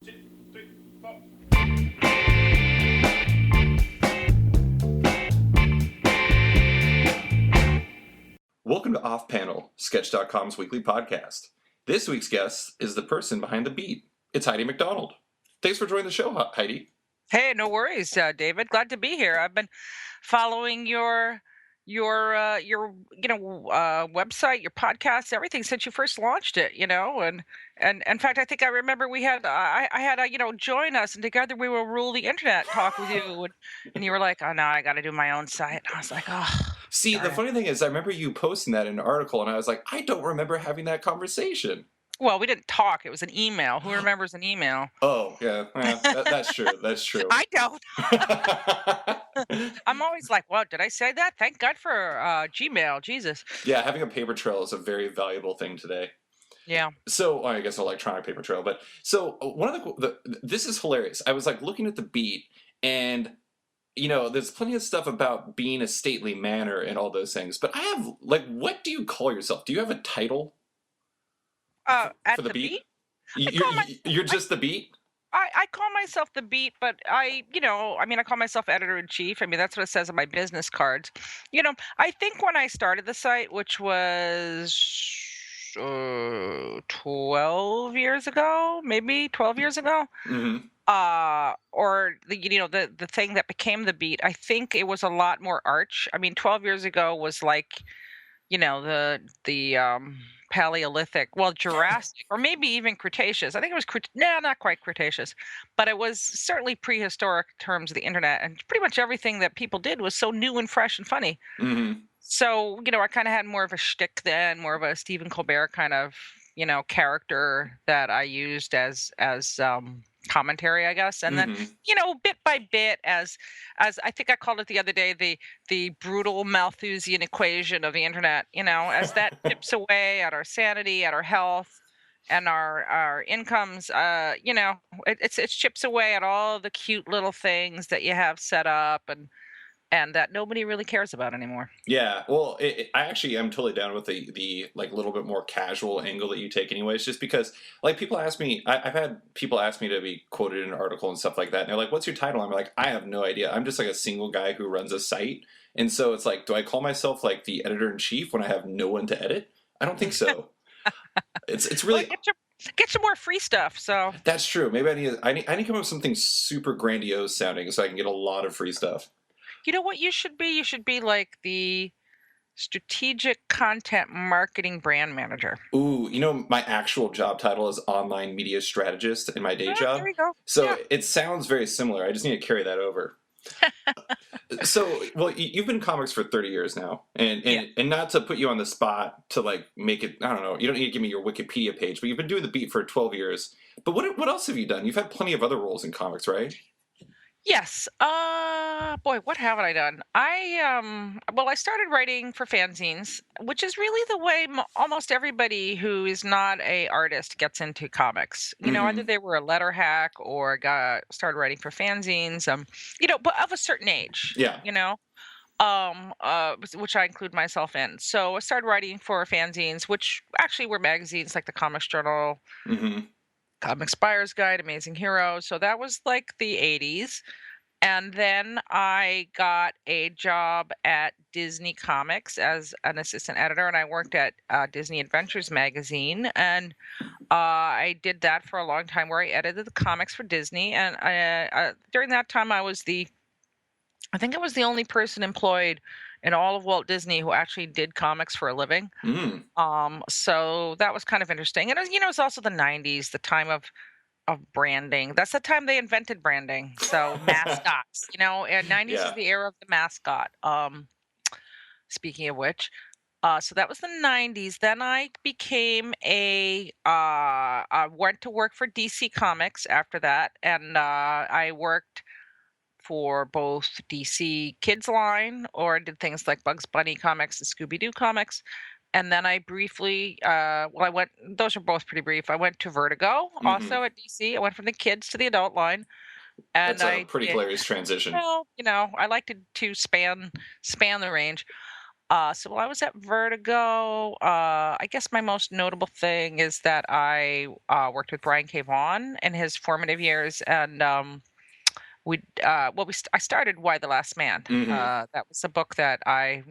Two, three, four. Welcome to Off Panel, Sketch.com's weekly podcast. This week's guest is the person behind the beat. It's Heidi MacDonald. Thanks for joining the show, Heidi. Hey, no worries, David. Glad to be here. I've been following your website, your podcast, everything since you first launched it. And in fact, I think I remember we had I had join us, and together we will rule the internet. Talk with you, and you were like, oh no, I got to do my own site. I was like, oh. See, the funny thing is, I remember you posting that in an article, and I was like, I don't remember having that conversation. Well, we didn't talk. It was an email. Who remembers an email? Oh, yeah, that's true. That's true. I don't. I'm always like, well, did I say that? Thank God for Gmail. Jesus. Yeah, having a paper trail is a very valuable thing today. Yeah. So, I guess electronic paper trail. But so one of this is hilarious. I was like looking at the beat, and there's plenty of stuff about being a stately manner and all those things. But I have what do you call yourself? Do you have a title At for the beat? I You're just the beat? I call myself the beat, but I call myself editor in chief. I mean, that's what it says on my business cards. I think when I started the site, which was 12 years ago, maybe 12 years ago, Mm-hmm. or the thing that became the beat, I think it was a lot more arch. I mean, 12 years ago was like, the Paleolithic, well, Jurassic, or maybe even Cretaceous. I think it was not quite Cretaceous, but it was certainly prehistoric in terms of the internet, and pretty much everything that people did was so new and fresh and funny. Mm-hmm. So, I kind of had more of a shtick then, more of a Stephen Colbert kind of, character that I used as commentary, I guess. And then, Mm-hmm. bit by bit, as I think I called it the other day, the brutal Malthusian equation of the internet, as that chips away at our sanity, at our health, and our incomes, it chips away at all the cute little things that you have set up and that nobody really cares about anymore. Yeah, well, I actually am totally down with the like little bit more casual angle that you take, anyways. Just because, like, people ask me, I've had people ask me to be quoted in an article and stuff like that, and they're like, "What's your title?" I'm like, "I have no idea. I'm just like a single guy who runs a site." And so it's like, do I call myself like the editor in chief when I have no one to edit? I don't think so. It's Well, really get some more free stuff. So that's true. Maybe I need to come up with something super grandiose sounding so I can get a lot of free stuff. you know what you should be? You should be like the strategic content marketing brand manager. Ooh, my actual job title is online media strategist in my day There job. we go. So Yeah. it sounds very similar. I just need to carry that over. So, well, you've been in comics for 30 years now. And Yeah. and not to put you on the spot to like make it, I don't know, you don't need to give me your Wikipedia page, but you've been doing the beat for 12 years. But what else have you done? You've had plenty of other roles in comics, right? Yes. Boy, what haven't I done? I started writing for fanzines, which is really the way almost everybody who is not a artist gets into comics. Either Mm-hmm. they were a letter hack or started writing for fanzines. But of a certain age. Yeah. Which I include myself in. So I started writing for fanzines, which actually were magazines like the Comics Journal, Mm-hmm. Comics Buyer's Guide, Amazing Heroes. So that was like the 80s. And then I got a job at Disney Comics as an assistant editor, and I worked at Disney Adventures magazine. And I did that for a long time, where I edited the comics for Disney. And during that time, I think I was the only person employed in all of Walt Disney who actually did comics for a living. Mm. So that was kind of interesting. And it was also the 90s, the time of branding. That's the time they invented branding. So mascots, and 90s is Yeah. the era of the mascot. Speaking of which, so that was the 90s. Then I became I went to work for DC Comics after that, and I worked for both DC Kids line, or I did things like Bugs Bunny comics and Scooby-Doo comics. And then I briefly, those are both pretty brief. I went to Vertigo, Mm-hmm. also at DC. I went from the kids to the adult line. And That's a I pretty did, hilarious transition. I like to span the range. So while I was at Vertigo, I guess my most notable thing is that I worked with Brian K. Vaughan in his formative years, and I started Why the Last Man. Hmm. That was a book that I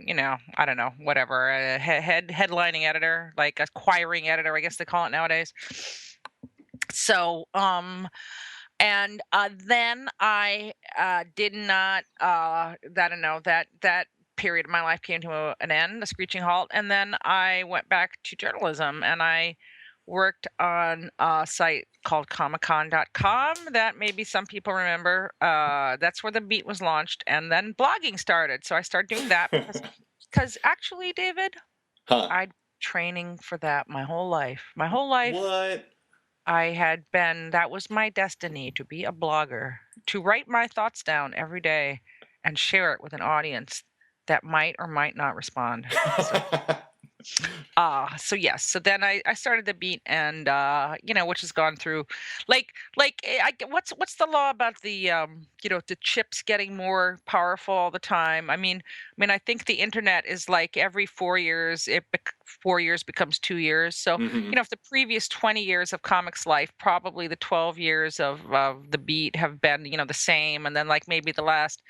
don't know, whatever, headlining editor, like acquiring editor, I guess they call it nowadays. So, and then I did not, that I don't know that period of my life came to an end, a screeching halt, and then I went back to journalism, and I worked on a site called comiccon.com that maybe some people remember. That's where the Beat was launched, and then blogging started. So I started doing that because actually, David, Huh. I'd training for that my whole life. My whole life, What? that was my destiny to be a blogger, to write my thoughts down every day and share it with an audience that might or might not respond. So so yes, so then I started the Beat, and which has gone through what's the law about the the chips getting more powerful all the time? I mean I think the internet is like every 4 years 4 years becomes 2 years. So Hmm. if the previous 20 years of comics life, probably the 12 years of the Beat have been the same, and then like maybe the last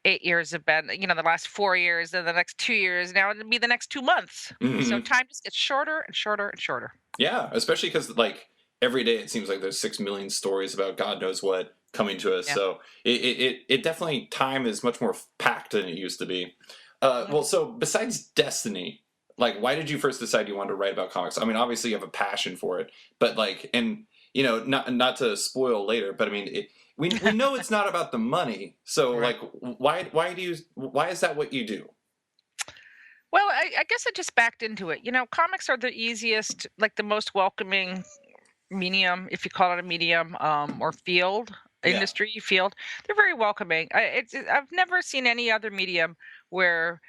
8 years have been, the last 4 years, and the next 2 years, now it'll be the next 2 months. So Hmm. time just gets shorter and shorter and shorter. Yeah, especially because like every day it seems like there's 6 million stories about God knows what coming to us. Yeah. So it definitely time is much more packed than it used to be. Yeah. Well, so besides Destiny, like why did you first decide you wanted to write about comics? I mean, obviously you have a passion for it, but like, and not to spoil later, but I mean, we know it's not about the money. So Right. like, why is that what you do? Well, I guess I just backed into it. Comics are the easiest, like the most welcoming medium, if you call it a medium, or field, Yeah. industry field. They're very welcoming. I've never seen any other medium where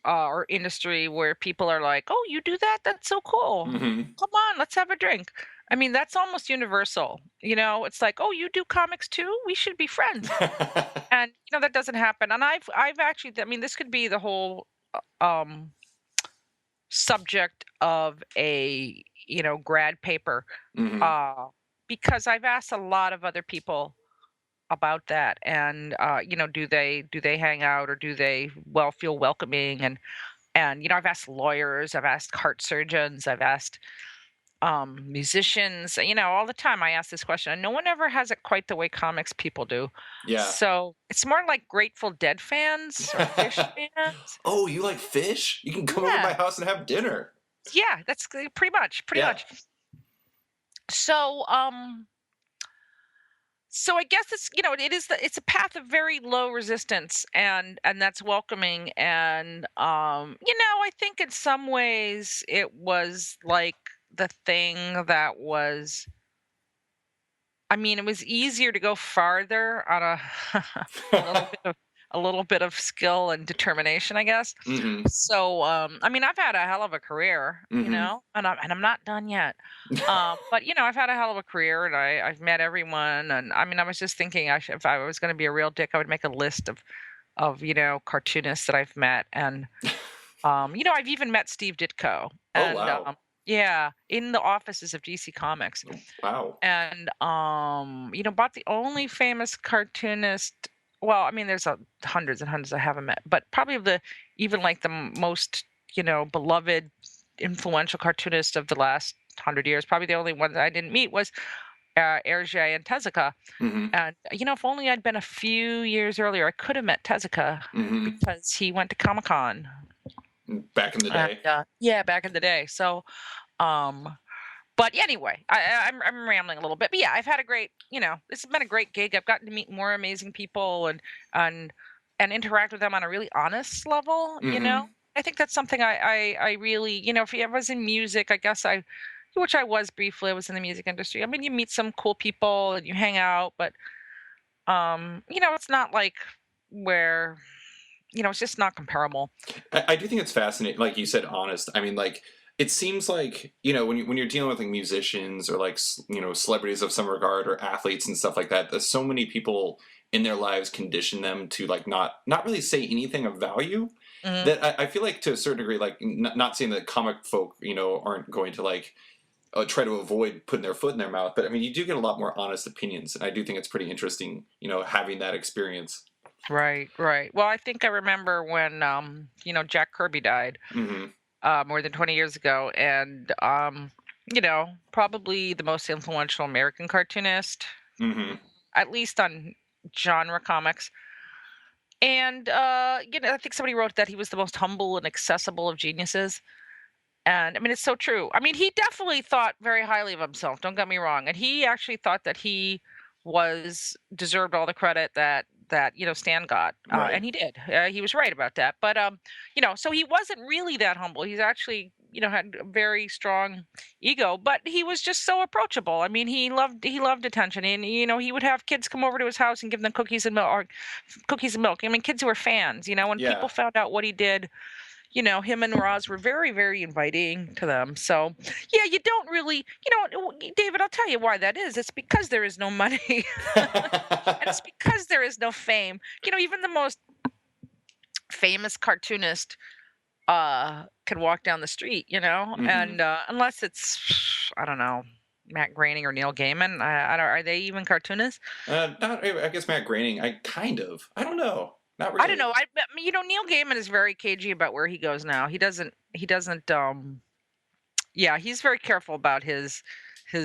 or industry where people are like, "Oh, you do that? That's so cool. Hmm. Come on, let's have a drink." I mean, that's almost universal. It's like, "Oh, you do comics too? We should be friends." And that doesn't happen. And I've actually, I mean, this could be the whole um subject of a grad paper, Hmm. uh because I've asked a lot of other people about that, and do they hang out, or do they feel welcoming, and I've asked lawyers, I've asked heart surgeons, I've asked musicians, all the time I ask this question, and no one ever has it quite the way comics people do. Yeah. So it's more like Grateful Dead fans or Fish fans. Oh, you like fish? You can come over to my Yeah, house and have dinner. yeah, that's pretty much, pretty Yeah. much. So I guess it's a path of very low resistance, and that's welcoming, and I think in some ways it was like the thing that was, I mean, it was easier to go farther on a a little bit of skill and determination, I guess. Hmm. So, I mean, I've had a hell of a career, Hmm. and I'm not done yet. But I've had a hell of a career, and I've met everyone, and I mean, I was just thinking, if I was going to be a real dick, I would make a list of cartoonists that I've met, and I've even met Steve Ditko, Oh and wow. yeah, in the offices of DC Comics, Wow. and about the only famous cartoonist. Well, I mean, there's hundreds and hundreds I haven't met, but probably even like the most beloved, influential cartoonist of the last 100 years. Probably the only one that I didn't meet was Hergé and Tezuka. Hmm. And if only I'd been a few years earlier, I could have met Tezuka Hmm. because he went to Comic Con. Back in the And day. yeah, back in the day. So, um, but anyway, I'm rambling a little bit. But yeah, I've had a great, this has been a great gig. I've gotten to meet more amazing people, and and interact with them on a really honest level. Hmm. I think that's something I really, if I was in music, I guess which I was briefly. I was in the music industry. I mean, you meet some cool people and you hang out, but it's not like where, it's just not comparable. I do think it's fascinating. Like you said, honest. I mean, like it seems like when you're dealing with like musicians or like celebrities of some regard or athletes and stuff like that. There's so many people in their lives condition them to like not really say anything of value. Mhm. that I feel like to a certain degree, like not saying that comic folk, aren't going to like try to avoid putting their foot in their mouth, but I mean, you do get a lot more honest opinions, and I do think it's pretty interesting, having that experience. Right, right. Well, I think I remember when, Jack Kirby died, Hmm. more than 20 years ago, and, probably the most influential American cartoonist, Hmm. at least on genre comics. And, I think somebody wrote that he was the most humble and accessible of geniuses. And I mean, it's so true. I mean, he definitely thought very highly of himself. Don't get me wrong. And he actually thought that he was deserved all the credit that Stan got, Right. and he did. He was right about that. But so he wasn't really that humble. He's actually had a very strong ego, but he was just so approachable. I mean, he loved attention, and he would have kids come over to his house and give them cookies and milk. Or cookies and milk. I mean, kids who were fans. When people Yeah. found out what he did, him and Roz were very, very inviting to them. So, yeah, you don't really, David, I'll tell you why that is. It's because there is no money, and it's because there is no fame. Even the most famous cartoonist can walk down the street, Hmm. and unless it's, I don't know, Matt Groening or Neil Gaiman. I don't, are they even cartoonists? Not, I guess Matt Groening. I don't know. Not I don't really. know. Neil Gaiman is very cagey about where he goes now. He doesn't. Yeah, he's very careful about his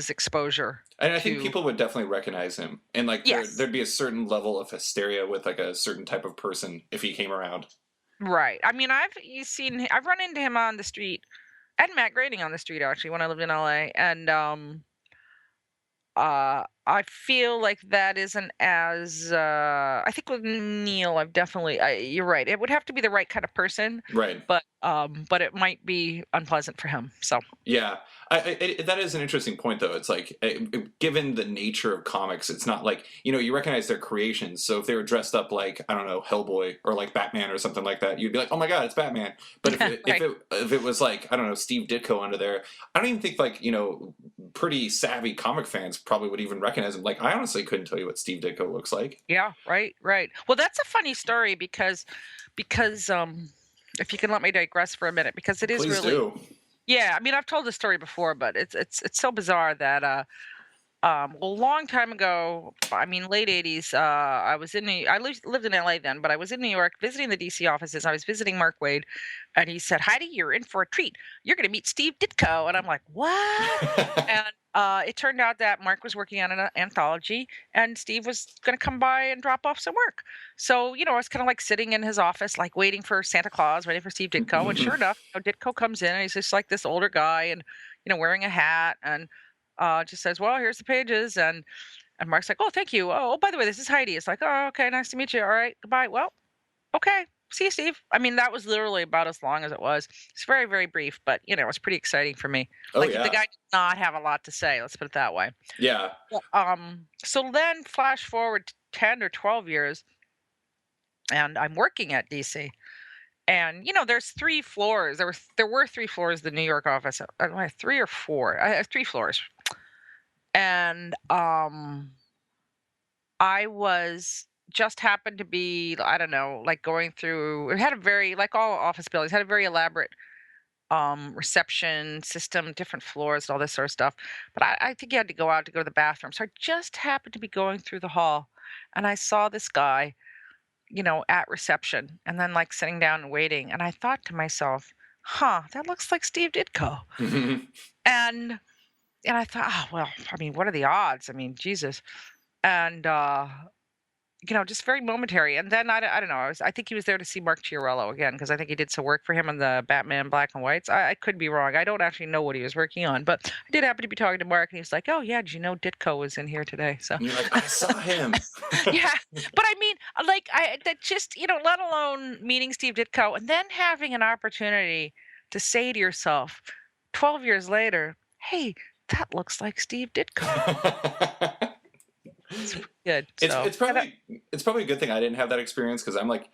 exposure And I think to. people would definitely recognize him, and like Yes. there'd be a certain level of hysteria with like a certain type of person if he came around. Right. I mean, I've run into him on the street, and Matt Groening on the street actually when I lived in LA, and I feel like that isn't as, I think with Neil, you're right. It would have to be the right kind of person, Right. but it might be unpleasant for him. So, Yeah, that is an interesting point, though. It's like, given the nature of comics, it's not like you recognize their creations. So if they were dressed up like, I don't know, Hellboy or like Batman or something like that, you'd be like, oh my god, it's Batman. But right. if it was like, I don't know, Steve Ditko under there, I don't even think like pretty savvy comic fans probably would even recognize him. Like I honestly couldn't tell you what Steve Ditko looks like. Yeah, right, right. Well, that's a funny story because if you can let me digress for a minute, because it is Please really. do. Yeah, I mean, I've told this story before, but it's so bizarre that well, a long time ago, I mean, late 80s, I lived in LA then, but I was in New York visiting the DC offices. I was visiting Mark Wade, and he said, "Heidi, you're in for a treat. You're going to meet Steve Ditko." And I'm like, "What?" And it turned out that Mark was working on an anthology, and Steve was going to come by and drop off some work. So, I was kind of like sitting in his office, like waiting for Santa Claus, waiting for Steve Ditko. And sure enough, Ditko comes in, and he's just like this older guy, and wearing a hat, and just says, "Well, here's the pages," and Mark's like, "Oh, thank you. Oh, by the way, this is Heidi." It's like, "Oh, okay, nice to meet you. All right, goodbye." Well, okay, see you, Steve. I mean, that was literally about as long as it was. It's very, very brief, but it was pretty exciting for me. Oh Like the yeah, guy did not have a lot to say. Let's put it that way. yeah. Well, so then flash forward to 10 or 12 years, and I'm working at DC. And there's 3 floors. There were 3 floors. The New York office. I don't know, 3 or 4. I have 3 floors. And I was just happened to be, I don't know, like going through. It had a very, like all office buildings, had a very elaborate reception system, different floors, and all this sort of stuff. But I think you had to go out to go to the bathroom. So I just happened to be going through the hall, and I saw this guy, at reception, and then like sitting down and waiting. And I thought to myself, "Huh, that looks like Steve Ditko." And I thought, "Oh well, I mean, what are the odds? I mean, Jesus." And just very momentary. And then I don't know. I think he was there to see Mark Chiarello again, because I think he did some work for him on the Batman Black and Whites. I could be wrong. I don't actually know what he was working on, but I did happen to be talking to Mark, and he was like, "Oh yeah, did you know Ditko was in here today?" So And you're like, I saw him. yeah, but I mean, like I that just let alone meeting Steve Ditko and then having an opportunity to say to yourself, 12 years later, "Hey, that looks like Steve Ditko." It's good. It's So it's probably it's probably a good thing I didn't have that experience, because I'm like,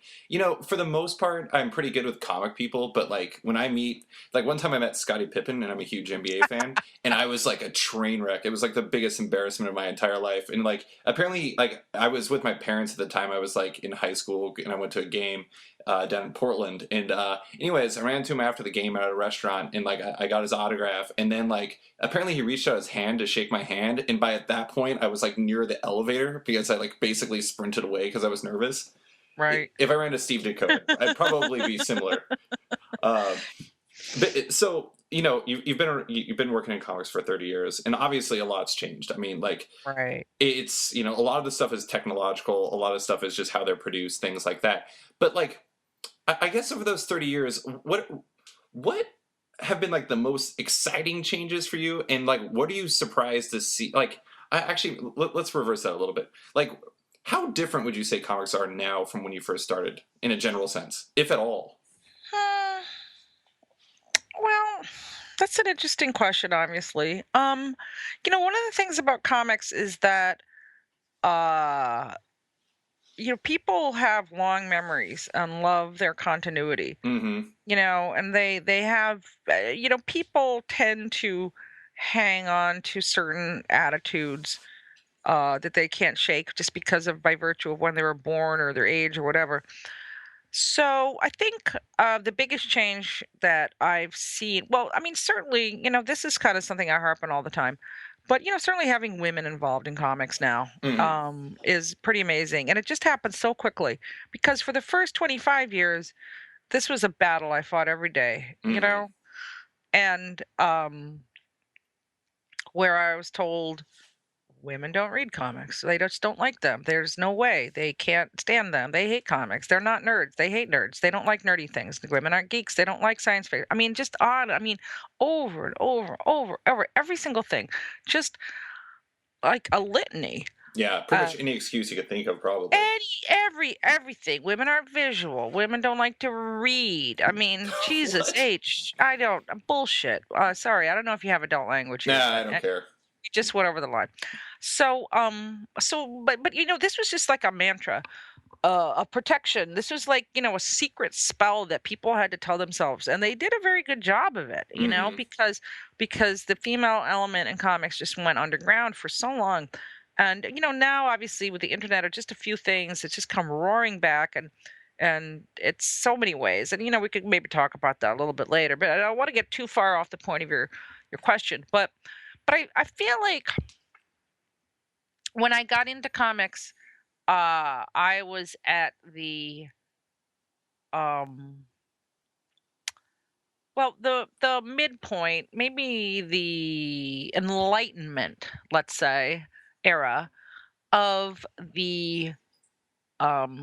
for the most part, I'm pretty good with comic people. But like when I meet, like one time I met Scottie Pippen, and I'm a huge NBA fan, and I was like a train wreck. It was like the biggest embarrassment of my entire life. And like apparently, like I was with my parents at the time. I was like in high school, and I went to a game, down in Portland. And anyways, I ran into him after the game at a restaurant, and like I got his autograph. And then like apparently he reached out his hand to shake my hand, and by at that point I was like near the elevator because I like basically sprinted away because I was nervous. Right. If I ran to Steve Ditko, I'd probably be similar. Uh, but so you've been working in comics for 30 years, and obviously a lot's changed. I mean, like Right. it's a lot of the stuff is technological, a lot of stuff is just how they're produced, things like that. But like I guess over those 30 years, what have been like the most exciting changes for you, and like what are you surprised to see? Like let's reverse that a little bit. Like how different would you say comics are now from when you first started in a general sense, if at all? Hmm, well, that's an interesting question, obviously. One of the things about comics is that uh people have long memories and love their continuity. Mm-hmm. And they have people tend to hang on to certain attitudes that they can't shake just because of by virtue of when they were born or their age or whatever. So I think the biggest change that I've seen, well, I mean, certainly, this is kind of something I harp on all the time, but certainly having women involved in comics now Mm-hmm. is pretty amazing, and it just happens so quickly because for the first 25 years, this was a battle I fought every day, Mm-hmm. and where I was told women don't read comics. They just don't like them. There's no way. They can't stand them. They hate comics. They're not nerds. They hate nerds. They don't like nerdy things. The women aren't geeks. They don't like science fiction. I mean, just on. I mean, over and over, over every single thing. Just like a litany. Yeah, pretty Uh, much any excuse you could think of, probably. everything. Women aren't visual. Women don't like to read. I mean, Jesus What? H. I don't bullshit. Sorry, I don't know if you have adult language here, Nah, I but don't care. you just went over the line. But this was just like a mantra, a protection. This was like, a secret spell that people had to tell themselves, and they did a very good job of it, Mm-hmm. because the female element in comics just went underground for so long. And now obviously with the internet are just a few things it's just come roaring back, and it's so many ways. And we could maybe talk about that a little bit later, but I don't want to get too far off the point of your question. But I feel like when I got into comics, I was at the um the midpoint, maybe the enlightenment, let's say, era of the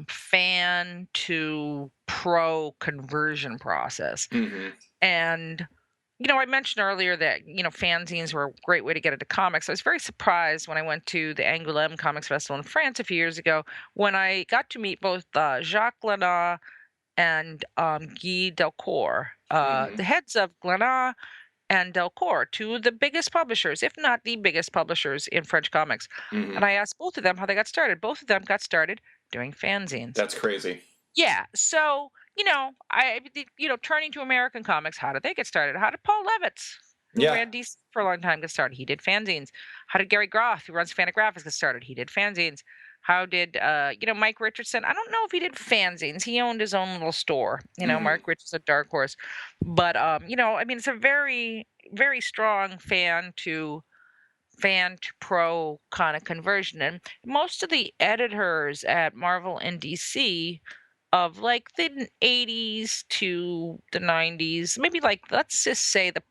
fan to pro conversion process. Mm-hmm. And I mentioned earlier that fanzines were a great way to get into comics. I was very surprised when I went to the Angoulême Comics Festival in France a few years ago when I got to meet both Jacques Lanat and Guy Delcourt, Mm-hmm. the heads of Glénat and Delcourt, two of the biggest publishers, if not the biggest publishers in French comics. Mm-hmm. And I asked both of them how they got started. Both of them got started doing fanzines. That's crazy. Yeah. So, turning to American comics, how did they get started? How did Paul Levitz, who Yeah. ran DC for a long time, get started? He did fanzines. How did Gary Groth, who runs Fantagraphics, get started? He did fanzines. How did Mike Richardson? I don't know if he did fanzines. He owned his own little store. Mm-hmm. Mark Richardson, Dark Horse. But I mean, it's a very, very strong fan to pro kind of conversion. And most of the editors at Marvel and DC of like the 80s to the 90s, maybe like let's just say the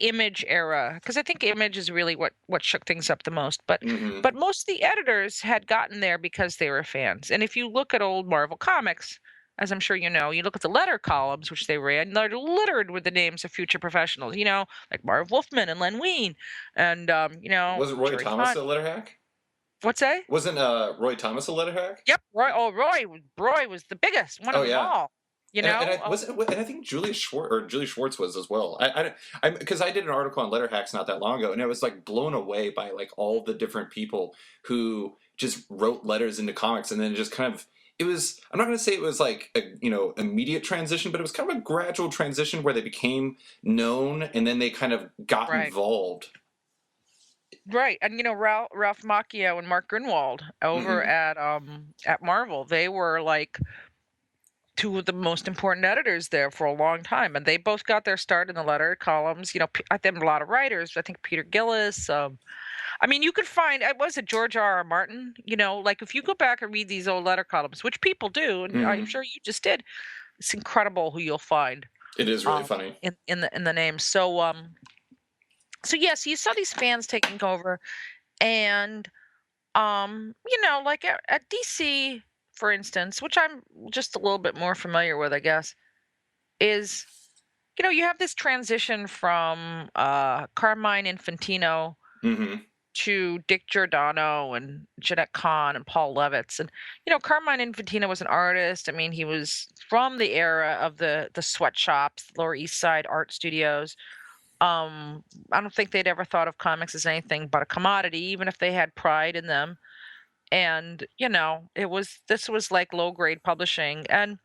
Image era, because I think Image is really what shook things up the most. But Mm-hmm. but most of the editors had gotten there because they were fans. And if you look at old Marvel comics, as I'm sure you look at the letter columns which they ran, they're littered with the names of future professionals. Like Marv Wolfman and Len Wein, and Wasn't Roy Jerry Thomas Hunt. a letter hack? What's that? Wasn't Roy Thomas a letter hack? Yep, Roy. Oh, Roy was the biggest one Oh of them yeah. all. You And know. I wasn't, and I think Julie Schwartz was as well. Because I did an article on letter hacks not that long ago, and I was like blown away by like all the different people who just wrote letters into comics, and then just kind of it was. I'm not going to say it was like a immediate transition, but it was kind of a gradual transition where they became known, and then they kind of got Right. involved. Right, and Ralph Macchio and Mark Grunwald over Hmm. at Marvel, they were like two of the most important editors there for a long time, and they both got their start in the letter columns. I think a lot of writers. I think Peter Gillis. I mean, you could find. Was it George R. R. Martin? Like if you go back and read these old letter columns, which people do, and I'm Hmm. sure you just did. It's incredible who you'll find It is really funny. in the names. So yes, you saw these fans taking over, and like at DC, for instance, which I'm just a little bit more familiar with, I guess, is you have this transition from Carmine Infantino Hmm. to Dick Giordano and Jeanette Kahn and Paul Levitz. And Carmine Infantino was an artist. I mean, he was from the era of the sweatshops, the Lower East Side art studios. I don't think they'd ever thought of comics as anything but a commodity, even if they had pride in them. And this was like low grade publishing. And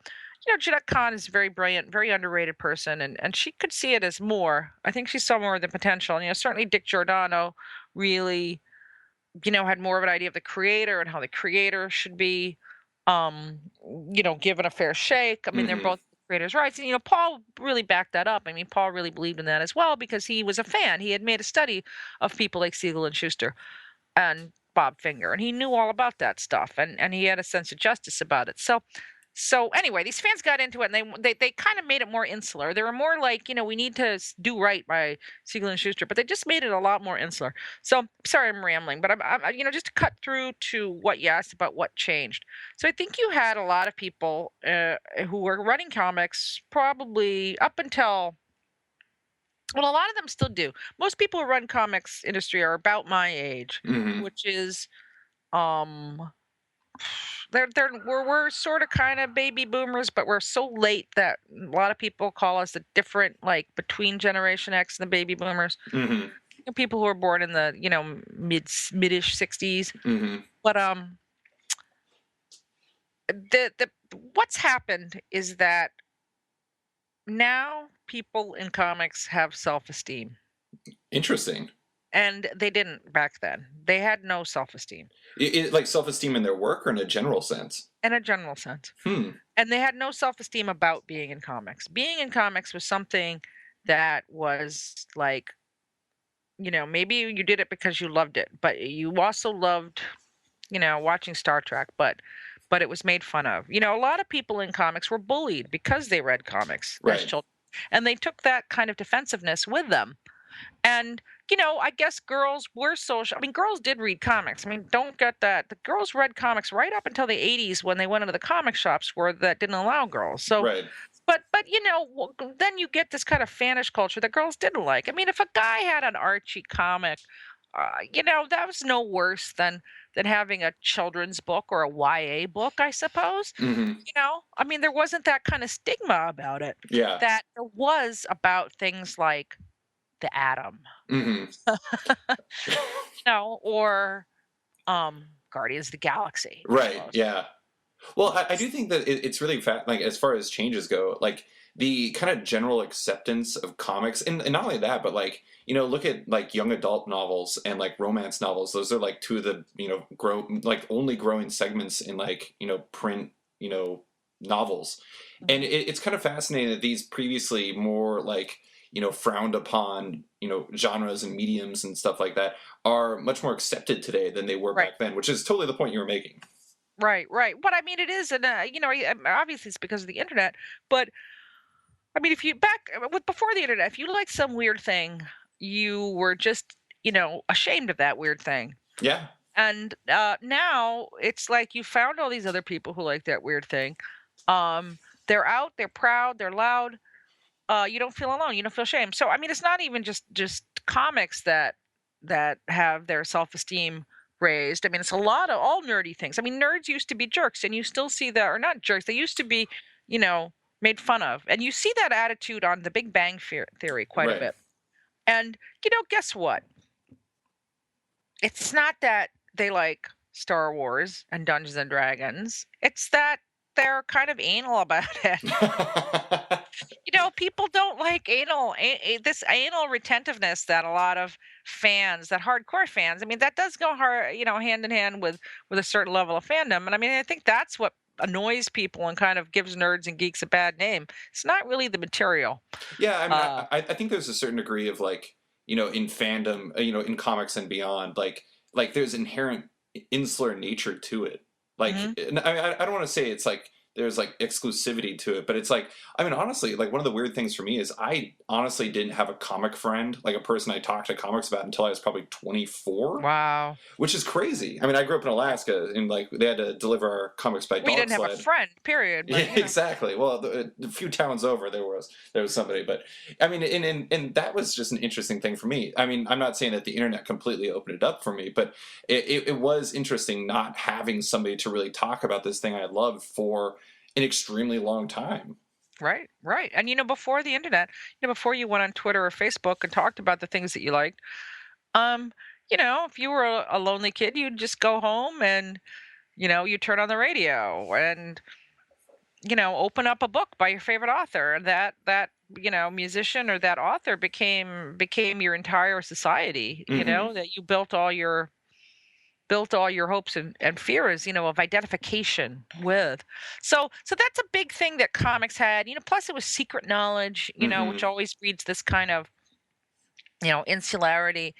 Jeanette Kahn is a very brilliant, very underrated person, and she could see it as more. I think she saw more of the potential. Certainly Dick Giordano really had more of an idea of the creator and how the creator should be given a fair shake. I mean, they're Hmm. both creators' rights. And Paul really backed that up. I mean, Paul really believed in that as well because he was a fan. He had made a study of people like Siegel and Schuster and Bob Finger, and he knew all about that stuff, and he had a sense of justice about it. So anyway, these fans got into it, and they kind of made it more insular. They were more like, we need to do right by Siegel and Schuster, but they just made it a lot more insular. So sorry, I'm rambling, but just to cut through to what you asked about what changed. So I think you had a lot of people who were running comics probably up until. Well, a lot of them still do. Most people who run comics industry are about my age, Hmm. which is um we're sort of kind of baby boomers, but we're so late that a lot of people call us a different, like between Generation X and the baby boomers. Hmm. People who are born in the midish 60s. Hmm. But the what's happened is that now people in comics have self-esteem, Interesting. and they didn't back then. They had no self-esteem Like self-esteem in their work or in a general sense? in a general sense. Hmm. And they had no self-esteem about being in comics. Being in comics was something that was like, maybe you did it because you loved it, but you also loved, watching Star Trek, but it was made fun of. A lot of people in comics were bullied because they read comics as Right. children, and they took that kind of defensiveness with them. And, I guess girls were social. I mean, girls did read comics. I mean, don't get that. The girls read comics right up until the 80s when they went into the comic shops where that didn't allow girls. So, Right. but then you get this kind of fanish culture that girls didn't like. I mean, if a guy had an Archie comic, that was no worse than having a children's book or a YA book, I suppose. Hmm. I mean, there wasn't that kind of stigma about it Yeah. that there was about things like the Atom, Hmm. or Guardians of the Galaxy, I Right. suppose. Yeah. Well, I do think that it's really like as far as changes go, like the kind of general acceptance of comics, and not only that, but like look at like young adult novels and like romance novels. Those are like two of the like only growing segments in like print novels, and Mhm. it's kind of fascinating that these previously more like frowned upon genres and mediums and stuff like that are much more accepted today than they were Right, back then, which is totally the point you were making. right, right. But I mean, it is, and obviously it's because of the internet. But I mean, if you back with before the internet, if you liked some weird thing, you were just ashamed of that weird thing. Yeah. And now it's like you found all these other people who like that weird thing. They're out, they're proud, they're loud. You don't feel alone. You don't feel shame. So I mean, it's not even just comics that have their self-esteem raised. I mean, it's a lot of all nerdy things. I mean, nerds used to be jerks, and you still see that, or not jerks. They used to be, you know, made fun of, and you see that attitude on The Big Bang Theory quite a Right. bit. And guess what? It's not that they like Star Wars and Dungeons and Dragons. It's that they're kind of anal about it. People don't like this anal retentiveness that a lot of fans, that hardcore fans, I mean, that does go hard, hand in hand with a certain level of fandom. And I mean, I think that's what annoys people and kind of gives nerds and geeks a bad name. It's not really the material. Yeah, I mean, Uh, I think there's a certain degree of like, in fandom, in comics and beyond, like there's inherent insular nature to it. Like, mhm. I don't want to say it's like there's like exclusivity to it, but it's like, I mean, honestly, like one of the weird things for me is I honestly didn't have a comic friend, like a person I talked to comics about until I was probably 24. Wow. Which is crazy. I mean, I grew up in Alaska, and like they had to deliver our comics by We dog didn't have a sled. friend, period, Yeah, but, exactly. Well, a few towns over, there was somebody, but I mean, and that was just an interesting thing for me. I mean, I'm not saying that the internet completely opened it up for me, but it was interesting not having somebody to really talk about this thing I loved for an extremely long time. right, right. And, before the internet, before you went on Twitter or Facebook and talked about the things that you liked, um, if you were a lonely kid, you'd just go home and, you turn on the radio and, open up a book by your favorite author, and that musician or that author became your entire society. Hmm. That you built all your hopes and fears, of identification with. So that's a big thing that comics had. Plus it was secret knowledge, which Hmm. always breeds this kind of insularity.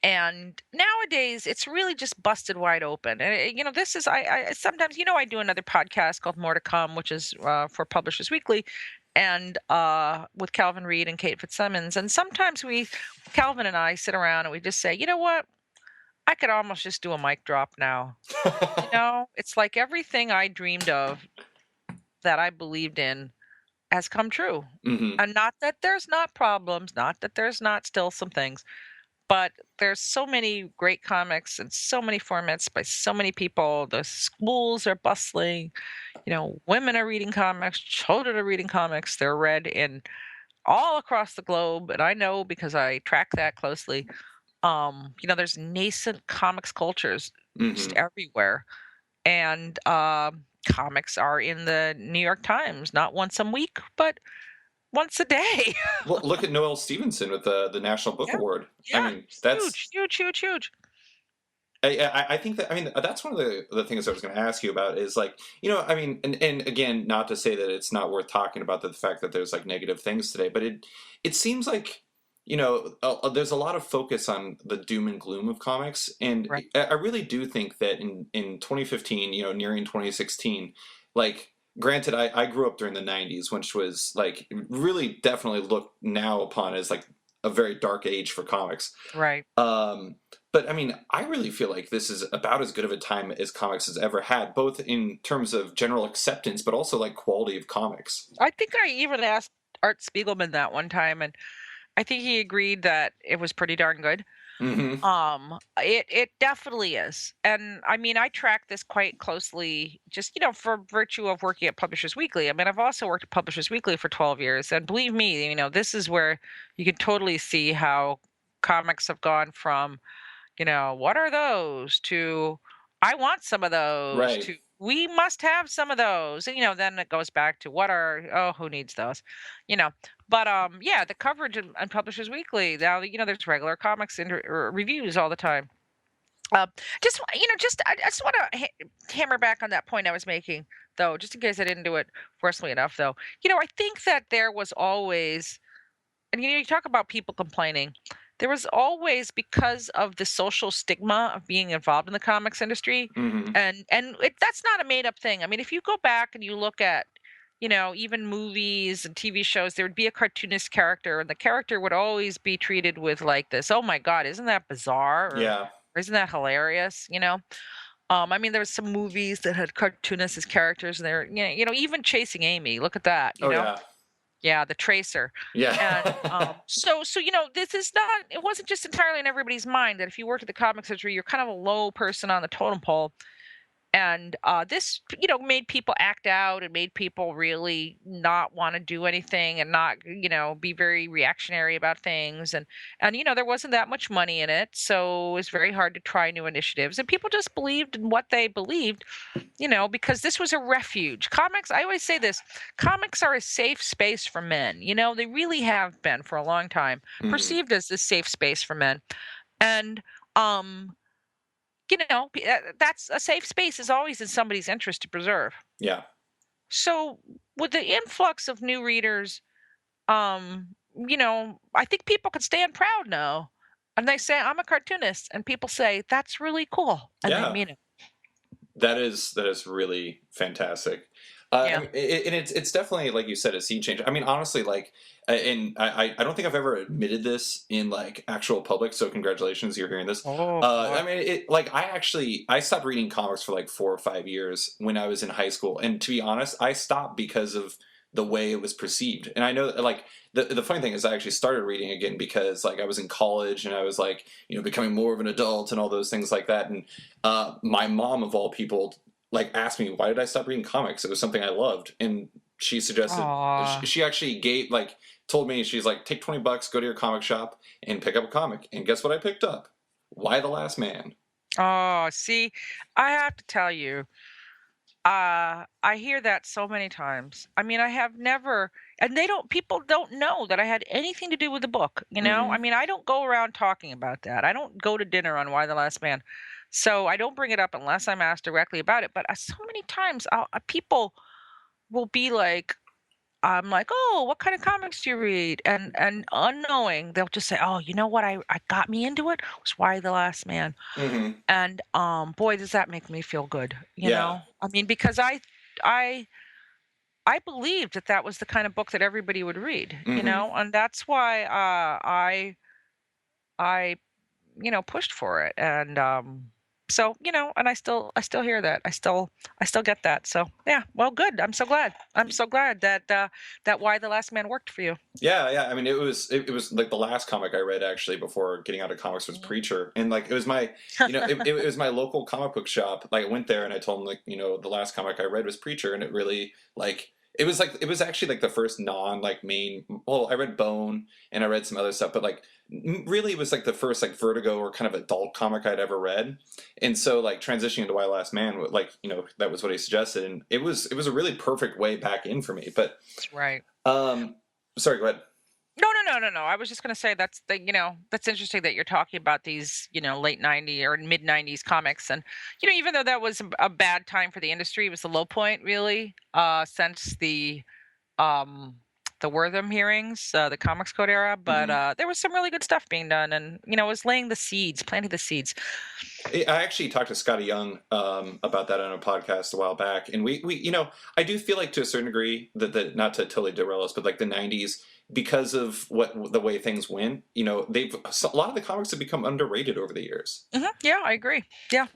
And nowadays, it's really just busted wide open. And this is I sometimes I do another podcast called More to Come, which is for Publishers Weekly, and with Calvin Reed and Kate Fitzsimmons. And sometimes Calvin and I, sit around and we just say, you know what? I could almost just do a mic drop now. It's like everything I dreamed of that I believed in has come true. Hmm. And not that there's not problems, not that there's not still some things, but there's so many great comics and so many formats by so many people. The schools are bustling. Women are reading comics, children are reading comics. They're read in all across the globe, and I know because I track that closely. There's nascent comics cultures just Hmm. everywhere, and comics are in the New York Times not once a week, but once a day. Well, look at Noel Stevenson with the National Book Yeah, Award. I yeah, mean, it's that's huge, huge, huge, huge. I think that, I mean, that's one of the things I was going to ask you about is like, I mean, and again, not to say that it's not worth talking about the fact that there's like negative things today, but it seems like, there's a lot of focus on the doom and gloom of comics, and Right. I really do think that in 2015, nearing 2016, like, granted, I grew up during the 90s, which was like really definitely looked now upon as like a very dark age for comics. Right. um, but I mean, I really feel like this is about as good of a time as comics has ever had, both in terms of general acceptance, but also like quality of comics. I think I even asked Art Spiegelman that one time, and I think he agreed that it was pretty darn good. Hmm. It definitely is. And I mean, I track this quite closely just, for virtue of working at Publishers Weekly. I mean, I've also worked at Publishers Weekly for 12 years, and believe me, this is where you can totally see how comics have gone from, what are those, to I want some of those, Right. to we must have some of those. And then it goes back to who needs those? You know. But yeah, the coverage on Publishers Weekly now, there's regular comics and reviews all the time. Uh, I just want to hammer back on that point I was making, though, just in case I didn't do it forcefully enough, though. I think that there was always, and you talk about people complaining. There was always, because of the social stigma of being involved in the comics industry, Hmm. and that's not a made up thing. I mean, if you go back and you look at, even movies and TV shows, there would be a cartoonist character, and the character would always be treated with like this, "Oh my God, isn't that bizarre?" Yeah. Or "Isn't that hilarious?" I mean, there was some movies that had cartoonists as characters, and they're, even Chasing Amy. Look at that, Oh yeah. yeah, the Tracer. And Yeah. so this is not, it wasn't just entirely in everybody's mind that if you worked at the comics industry, you're kind of a low person on the totem pole. And this, made people act out and made people really not want to do anything and not, be very reactionary about things. And there wasn't that much money in it, so it was very hard to try new initiatives. And people just believed in what they believed, because this was a refuge. Comics, I always say this, comics are a safe space for men. They really have been for a long time Hmm. perceived as this safe space for men. And um that's a safe space is always in somebody's interest to preserve. Yeah. So with the influx of new readers, I think people can stand proud now. And they say, I'm a cartoonist. And people say, that's really cool. And they Yeah. mean it. That is really fantastic. I Yeah. mean, and it's definitely like you said, a sea change. I mean, honestly, like, and I don't think I've ever admitted this in like actual public. So congratulations, you're hearing this. Oh, boy. I mean, like I stopped reading comics for like 4 or 5 years when I was in high school, and to be honest, I stopped because of the way it was perceived. And I know that, like, the funny thing is I actually started reading again because like I was in college and I was like, becoming more of an adult and all those things like that. And my mom, of all people, like asked me why did I stop reading comics. It was something I loved, and she suggested, Aw. she actually told me, she's like, take $20, go to your comic shop and pick up a comic. And guess what I picked up? Why the Last Man. Oh, see, I have to tell you, I hear that so many times. I mean, I have never, and people don't know that I had anything to do with the book, you know? I Hmm. mean, I don't go around talking about that. I don't go to dinner on Why the Last Man. So I don't bring it up unless I'm asked directly about it. But so many times people will be like, I'm like, "Oh, what kind of comics do you read?" And unknowing, they'll just say, "Oh, you know what I got me into it was Why the Last Man." Hmm. And boy, does that make me feel good, you Yeah. know? I mean, because I I believed that that was the kind of book that everybody would read, you Hmm. know? And that's why I pushed for it. And so, and I still hear that. I still get that. So, yeah, well, good. I'm so glad. I'm so glad that that Why the Last Man worked for you. Yeah, yeah. I mean, it was like the last comic I read actually before getting out of comics was Mhm. Preacher, and like it was my, it was my local comic book shop. Like I went there and I told them, like, the last comic I read was Preacher, and it really it was actually like the first non like main. Well, I read Bone and I read some other stuff, but like really it was like the first like Vertigo or kind of adult comic I'd ever read, and so like transitioning to Why Last Man, like that was what he suggested, and it was a really perfect way back in for me. But That's right. um, sorry, go ahead. No, no, no, no, no. I was just going to say that's interesting that you're talking about these, late 90s or mid 90s comics. And, even though that was a bad time for the industry, it was the low point really, since um, the Wortham hearings, the Comics Code era. But Hmm. there was some really good stuff being done. And, it was laying the seeds, planting the seeds. I actually talked to Scotty Young about that on a podcast a while back, and we I do feel like to a certain degree that not to totally derail us, but like the '90s, because of what the way things went, a lot of the comics have become underrated over the years. Yeah, I agree. Yeah.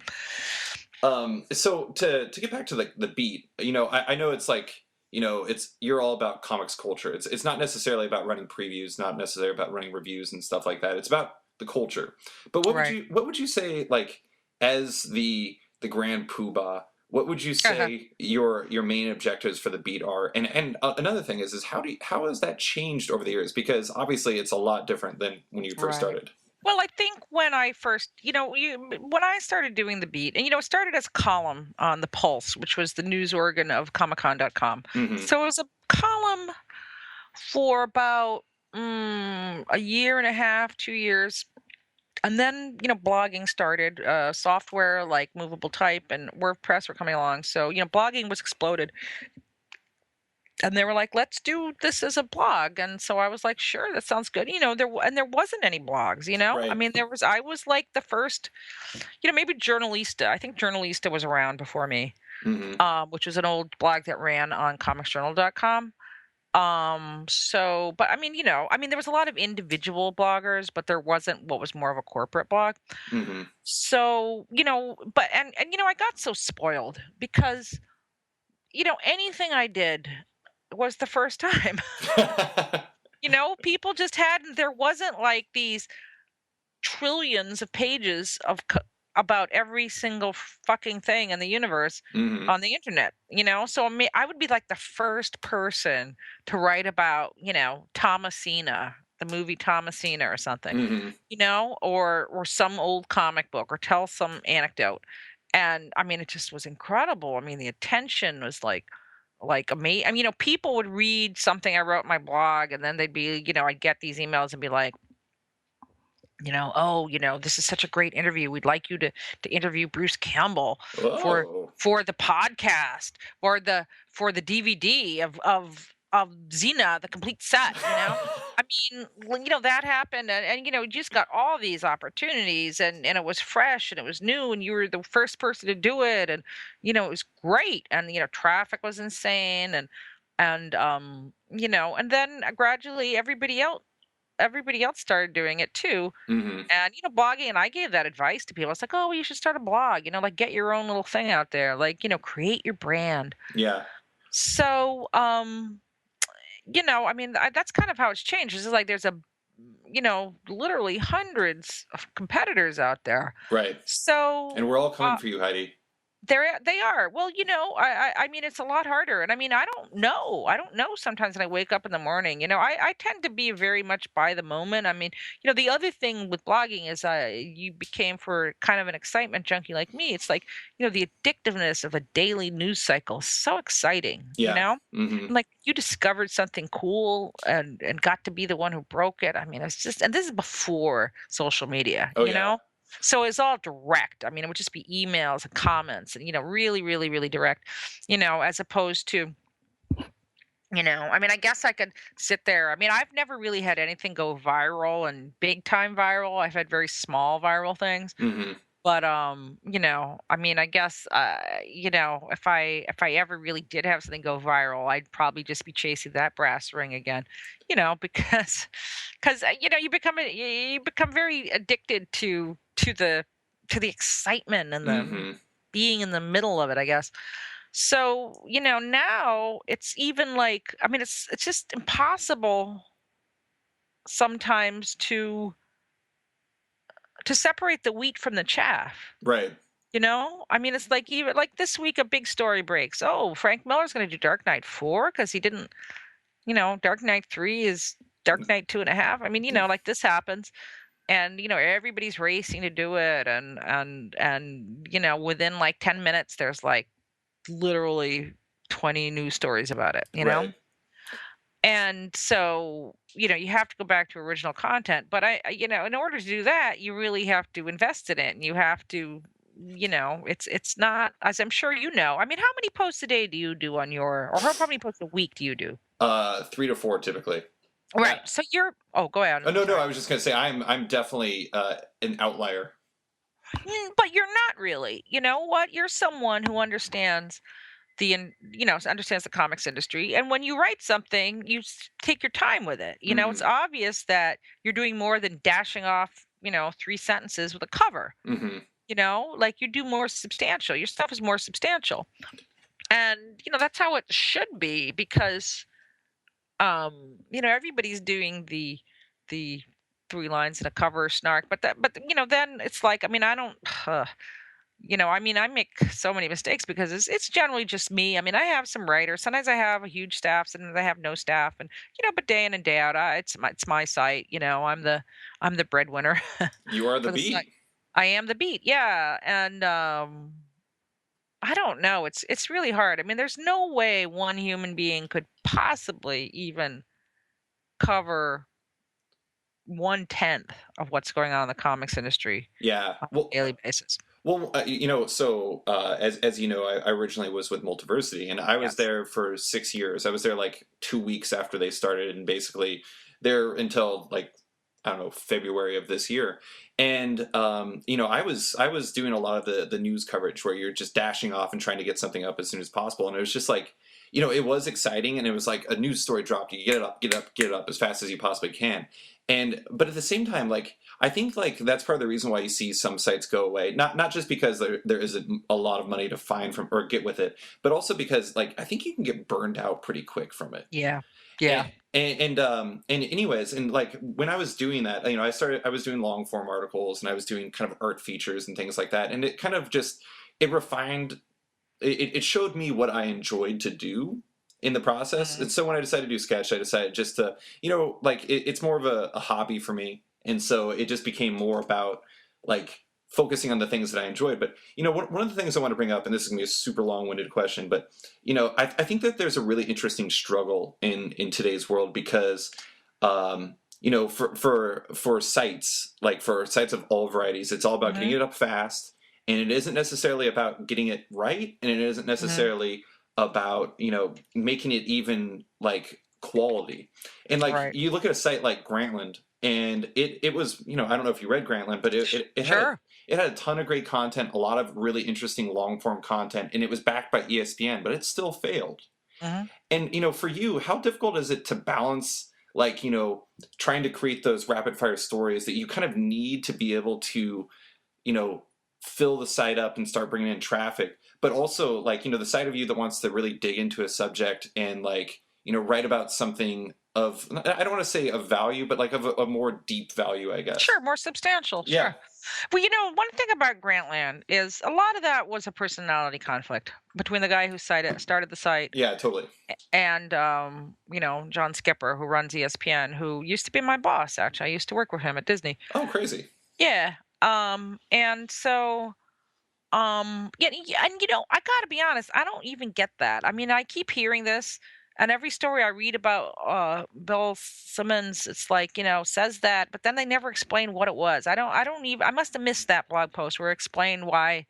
So to get back to the beat, I know it's like, you're all about comics culture. It's not necessarily about running previews, not necessarily about running reviews and stuff like that. It's about the culture. But Right. what would you say, like, as the grand poobah? What would you say your main objectives for the beat are? And another thing is how has that changed over the years? Because obviously it's a lot different than when you first Right. started. Well, I think when I first, when I started doing the beat, and it started as a column on the Pulse, which was the news organ of Comic-Con.com. Hmm. So it was a column for about a year and a half, 2 years. And then, blogging started. Software like movable type and WordPress were coming along. So, blogging was exploded. And they were like, "Let's do this as a blog." And so I was like, "Sure, that sounds good." And there wasn't any blogs, I Right. mean, I was like the first, maybe Journalista. I think Journalista was around before me, Hmm. which was an old blog that ran on comicsjournal.com. So, but I mean, there was a lot of individual bloggers, but there wasn't what was more of a corporate blog. Hmm. So, but I got so spoiled because, anything I did was the first time. People just hadn't there wasn't like these trillions of pages about every single fucking thing in the universe Hmm. on the internet, So I would be like the first person to write about, Thomasina, the movie Thomasina or something, Hmm. or some old comic book or tell some anecdote. And I mean, it just was incredible. I mean, the attention was like amazing. I mean, people would read something I wrote in my blog and then they'd be, I'd get these emails and be like, oh, this is such a great interview. We'd like you to interview Bruce Campbell for Whoa. for the podcast or for the DVD of Xena, the complete set. I mean, that happened, and you just got all these opportunities, and it was fresh and it was new, and you were the first person to do it, and it was great, and traffic was insane, and then gradually everybody else started doing it too. Hmm. And blogging, and I gave that advice to people. It's like, oh, well, you should start a blog, like get your own little thing out there, like create your brand. Yeah. So I mean, that's kind of how it's changed. It's like there's literally hundreds of competitors out there. Right. And So we're all coming for you, Heidi. they are. Well, I mean, it's a lot harder, and I mean, I don't know. I don't know sometimes when I wake up in the morning. I tend to be very much by the moment. I mean, the other thing with blogging is you became for kind of an excitement junkie like me. It's like, the addictiveness of a daily news cycle is so exciting, Yeah. Hmm. And like you discovered something cool and got to be the one who broke it. I mean, it's just, and this is before social media, Oh yeah. so it's all direct. I mean, it would just be emails and comments and, really, really, really direct, as opposed to, I mean, I guess I could sit there. I mean, I've never really had anything go viral and big time viral. I've had very small viral things. Hmm. But I mean, I guess if I ever really did have something go viral, I'd probably just be chasing that brass ring again, because you become very addicted to the excitement and the Hmm. being in the middle of it, I guess. So, now it's even like, I mean, it's just impossible sometimes to separate the wheat from the chaff. Right. I mean, it's like even like this week, a big story breaks. Oh, Frank Miller's going to do Dark Knight 4 because he didn't, Dark Knight 3 is Dark Knight 2.5. I mean, like this happens, and everybody's racing to do it, and within like 10 minutes, there's like literally 20 news stories about it. Right. And so, you have to go back to original content. But in order to do that, you really have to invest in it, and you have to, it's not, as I'm sure you know. I mean, how many posts a day do you do on your, or how many posts a week do you do? 3 to 4 typically. Right. So oh, go ahead. Oh no, no, Sorry. I was just gonna say I'm definitely an outlier. But you're not really. You know what? You're someone who understands understands the comics industry. And when you write something, you take your time with it. It's Hmm. obvious that you're doing more than dashing off, 3 sentences with a cover. Hmm. Like you do more substantial. Your stuff is more substantial. And, that's how it should be because, everybody's doing the 3 lines in a cover snark, but then it's like, I mean, I don't, I mean, I make so many mistakes because it's generally just me. I mean, I have some writers. Sometimes I have a huge staff. Sometimes I have no staff, and but day in and day out, it's my site. I'm the breadwinner You are the for the site. beat. I am the beat, yeah, and I don't know. It's really hard. I mean, there's no way one human being could possibly even cover 1/10 of what's going on in the comics industry Yeah. on Well, a daily basis. so as you know, I originally was with Multiversity, and I was Yes. there for 6 years. I was there like 2 weeks after they started, and basically there until like I don't know February of this year. And I was doing a lot of the news coverage where you're just dashing off and trying to get something up as soon as possible, and it was just like it was exciting, and it was like a news story dropped, you get it up, get it up, get it up as fast as you possibly can. And but at the same time, like I think like that's part of the reason why you see some sites go away. Not just because there isn't a lot of money to find from or get with it, but also because like I think you can get burned out pretty quick from it. Yeah. Yeah. And anyways, and like when I was doing that, I was doing long form articles and I was doing kind of art features and things like that, and it kind of just it refined it showed me what I enjoyed to do in the process. Mhm. And so when I decided to do sketch, I decided just to, like it's more of a hobby for me. And so it just became more about like focusing on the things that I enjoyed. But, one of the things I want to bring up, and this is going to be a super long winded question, but, I think that there's a really interesting struggle in today's world because, for sites, like for sites of all varieties, it's all about getting Mhm, it up fast, and it isn't necessarily about getting it right, and it isn't mhm. necessarily about making it even like quality. And like Right. you look at a site like Grantland, and it was, I don't know if you read Grantland, but Sure. it had a ton of great content, a lot of really interesting long form content, and it was backed by ESPN, but it still failed. Mhm. And for you, how difficult is it to balance, like, trying to create those rapid fire stories that you kind of need to be able to, you know, fill the site up and start bringing in traffic, but also, like, the side of you that wants to really dig into a subject and, like, write about something of, I don't want to say of value, but like of a more deep value, I guess. Sure, more substantial, Yeah. sure. Well, one thing about Grantland is a lot of that was a personality conflict between the guy who started the site Yeah, totally. and John Skipper, who runs ESPN, who used to be my boss. Actually, I used to work with him at Disney. Oh, crazy. Yeah. And so yeah, and I gotta be honest, I don't even get that. I mean, I keep hearing this, and every story I read about Bill Simmons, it's like, says that, but then they never explain what it was. I don't even I must have missed that blog post where it explained why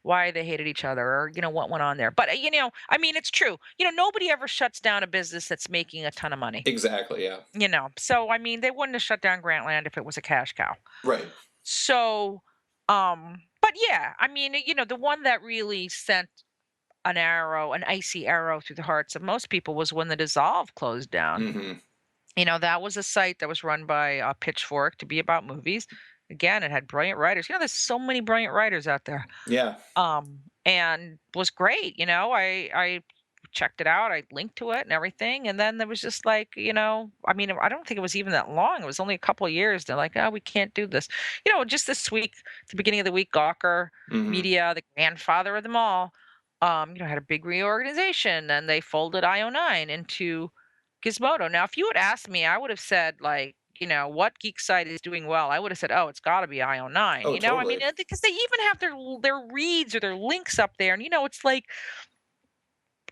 they hated each other, or what went on there. But I mean, it's true. Nobody ever shuts down a business that's making a ton of money. Exactly. Yeah. So I mean, they wouldn't have shut down Grantland if it was a cash cow. Right. So, but yeah, I mean, the one that really sent an icy arrow through the hearts of most people was when the Dissolve closed down. Hmm. That was a site that was run by Pitchfork to be about movies. Again, it had brilliant writers. There's so many brilliant writers out there. Yeah. And was great. I checked it out. I linked to it and everything. And then there was just like, I mean, I don't think it was even that long. It was only a couple of years. They're like, oh, we can't do this. Just this week, at the beginning of the week, Gawker Hmm. Media, the grandfather of them all, had a big reorganization, and they folded IO9 into Gizmodo. Now, if you had asked me, I would have said like, what geek site is doing well? I would have said, oh, it's got to be IO9. Oh, I mean, totally. because they even have their reads or their links up there, and it's like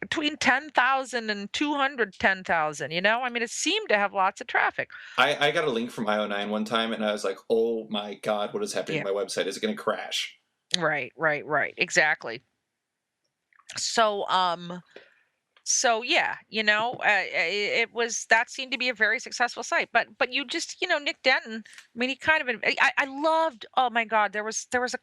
between 10,000 and 210,000. I mean, it seemed to have lots of traffic. I got a link from IO9 one time, and I was like, oh my God, what is happening Yeah. to my website? Is it going to crash? Right. Exactly. So, yeah, it was that seemed to be a very successful site. But you just, Nick Denton, I mean, he kind of, I loved, oh my God, there was a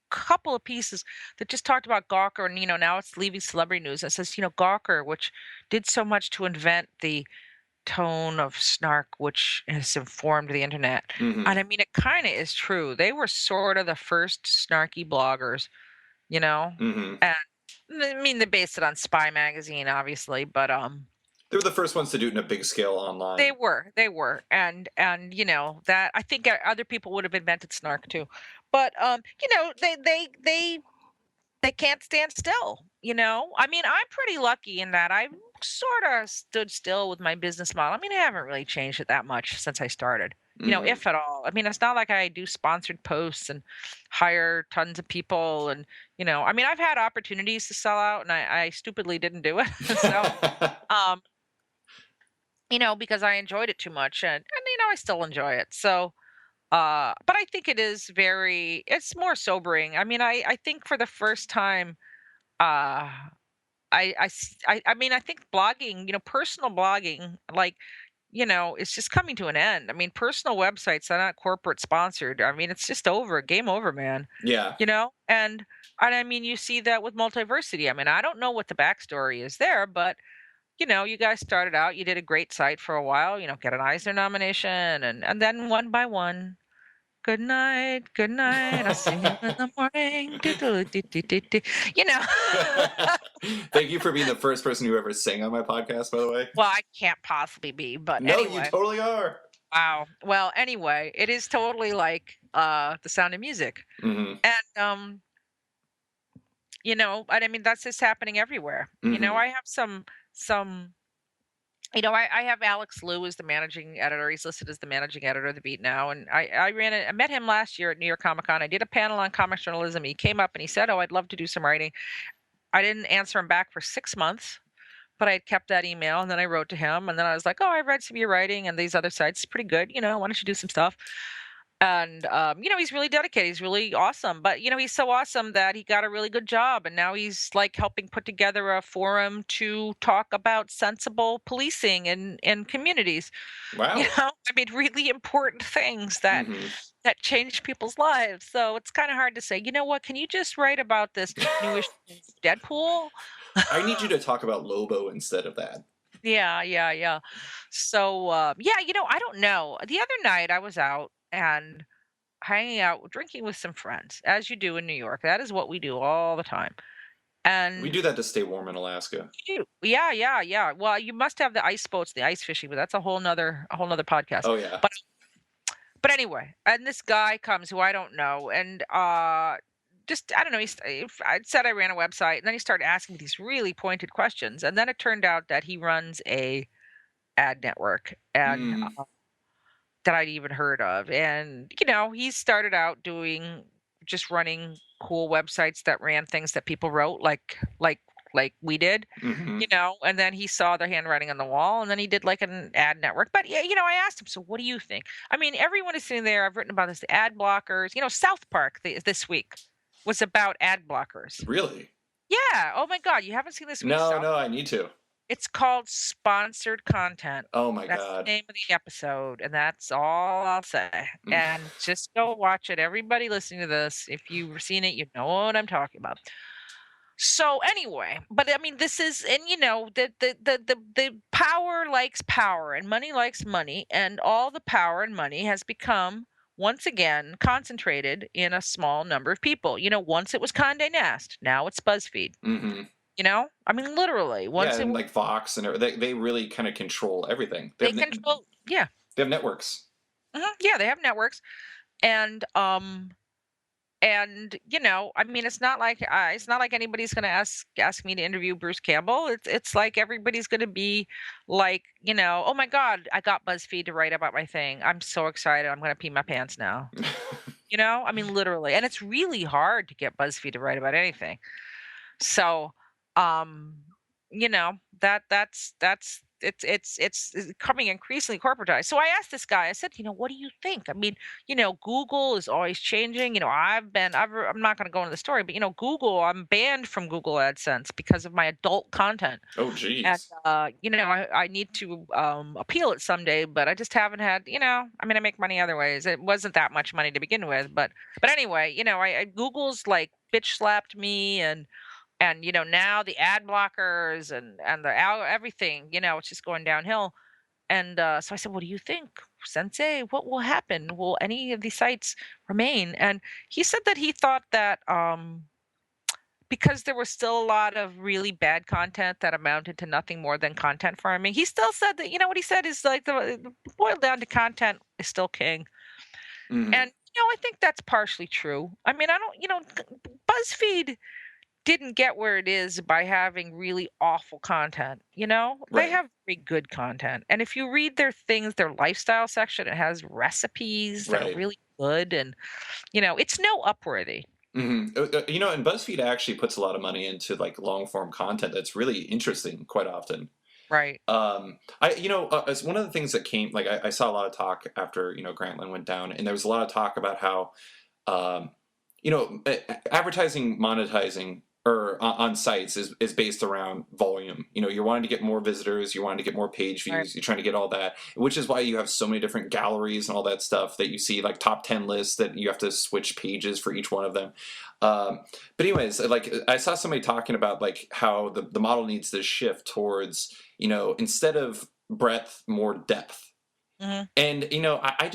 couple of pieces that just talked about Gawker, and, now it's leaving celebrity news. It says, Gawker, which did so much to invent the tone of snark which has informed the internet. Hmm. And I mean, it kind of is true. They were sort of the first snarky bloggers, you know? Hmm. And I mean, they based it on Spy magazine, obviously, but They were the first ones to do it in a big scale they online. were, they were, and that I think other people would have invented snark too, but they can't stand still. I mean, I'm pretty lucky in that I sort of stood still with my business model. I mean, I haven't really changed it that much since I started, Hmm. if at all. I mean, it's not like I do sponsored posts and hire tons of people. And, I mean, I've had opportunities to sell out, and I stupidly didn't do it. So, um, because I enjoyed it too much, and I still enjoy it. So, but I think it's more sobering. I mean, I think for the first time, uh I mean, I think blogging, personal blogging, like, it's just coming to an end. I mean, personal websites are not corporate sponsored. I mean, it's just over, game over, man. Yeah. And I mean, you see that with Multiversity. I mean, I don't know what the backstory is there, but you guys started out, you did a great site for a while, get an Eisner nomination, and then one by one, good night, I'll see you in the morning. Do, do, do, do, do, do. You know. Thank you for being the first person who ever sang on my podcast, by the way. Well, I can't possibly be, but No, you anyway. totally are. Wow. Well, anyway, it is totally like The Sound of Music. Hmm. And and I mean that's just happening everywhere. Hmm. I have some I have Alex Liu as the managing editor. He's listed as the managing editor of the Beat now. And I met him last year at New York Comic Con. I did a panel on comics journalism. He came up and he said, oh, I'd love to do some writing. I didn't answer him back for 6 months. but I had kept that email, and then I wrote to him, and then I was like, "Oh, I read some of your writing and these other sites. It's pretty good. Why don't you do some stuff?" And he's really dedicated. He's really awesome. But he's so awesome that he got a really good job, and now he's like helping put together a forum to talk about sensible policing in communities. Wow. I mean, really important things that Hmm. that change people's lives. So it's kind of hard to say, you know what? Can you just write about this newish Deadpool? I need you to talk about Lobo instead of that. Yeah, yeah, yeah. So, yeah, I don't know. The other night I was out and hanging out, drinking with some friends, as you do in New York. That is what we do all the time. We And do that to stay warm in Alaska. yeah, yeah, yeah. Well, you must have the ice boats, the ice fishing, but that's a whole nother podcast. Oh yeah. But anyway, and this guy comes who I don't know, and just I don't know. I said I ran a website, and then he started asking me these really pointed questions, and then it turned out that he runs a ad network, and Mm, that I'd even heard of. And, he started out doing just running cool websites that ran things that people wrote like we did, hmm. and then he saw the handwriting on the wall, and then he did like an ad network. But yeah, I asked him, so what do you think? I mean, everyone is sitting there. I've written about this, the ad blockers. South Park this week was about ad blockers. Really? Yeah. Oh my God. You haven't seen this week's No, South? no, I need to. It's called sponsored content. Oh my That's the god. name of the episode, and that's all I'll say. And just go watch it. Everybody listening to this, if you've seen it, you know what I'm talking about. So anyway, but I mean, this is, and the power likes power, and money likes money, and all the power and money has become once again concentrated in a small number of people. Once it was Condé Nast, now it's BuzzFeed. Hmm. I mean, literally, Yeah, once it and like Fox and they really kind of control everything. they control, yeah. They have networks. Yeah, they have networks, and I mean, it's not like anybody's going to ask me to interview Bruce Campbell. It's like everybody's going to be like, oh my God, I got BuzzFeed to write about my thing. I'm so excited. I'm going to pee my pants now. I mean, literally, and it's really hard to get BuzzFeed to write about anything. So, um, that's it's coming increasingly corporatized. So I asked this guy, I said, what do you think? I mean, Google is always changing. I'm not going to go into the story, but Google, I'm banned from Google AdSense because of my adult content. Oh And geez. I need to appeal it someday, but I just haven't had, I mean, I make money other ways. It wasn't that much money to begin with, but anyway, Google's like bitch slapped me, and now the ad blockers and everything, it's just going downhill. And so I said, what do you think, Sensei? What will happen? Will any of these sites remain? And he said that he thought that because there was still a lot of really bad content that amounted to nothing more than content farming, he still said that, what he said is like the boiled down to content is still king. Hmm. And I think that's partially true. I mean, I don't, BuzzFeed didn't get where it is by having really awful content. They Right. have very good content. And if you read their things, their lifestyle section, it has recipes that are Right. really good, and it's no Upworthy. And BuzzFeed actually puts a lot of money into like long form content that's really interesting quite often. Right. As one of the things that came, like I saw a lot of talk after Grantland went down, and there was a lot of talk about how um, advertising monetizing or on sites is based around volume. You're wanting to get more visitors, you're wanting to get more page Right. views, you're trying to get all that, which is why you have so many different galleries and all that stuff that you see, like top 10 lists that you have to switch pages for each one of them. Um, but anyways, like I saw somebody talking about like how the model needs to shift towards, instead of breadth, more depth. Hmm. And I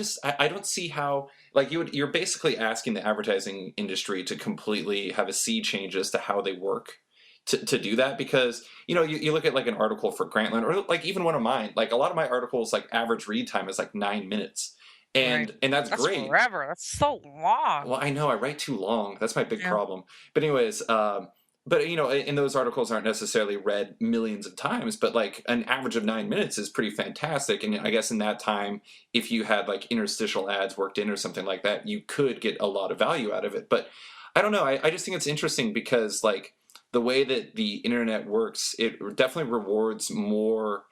don't see how, like, you're basically asking the advertising industry to completely have a sea change as to how they work to do that, because you look at like an article for Grantland, or like even one of mine, like a lot of my articles, like average read time is like 9 minutes, Right. and that's That's great. forever. That's so long. Well, I know I write too long. That's my big Yeah. problem. But anyways, but and those articles aren't necessarily read millions of times, but like an average of 9 minutes is pretty fantastic. And I guess in that time, if you had like interstitial ads worked in or something like that, you could get a lot of value out of it. But I don't know. I just think it's interesting because like the way that the internet works, it definitely rewards more.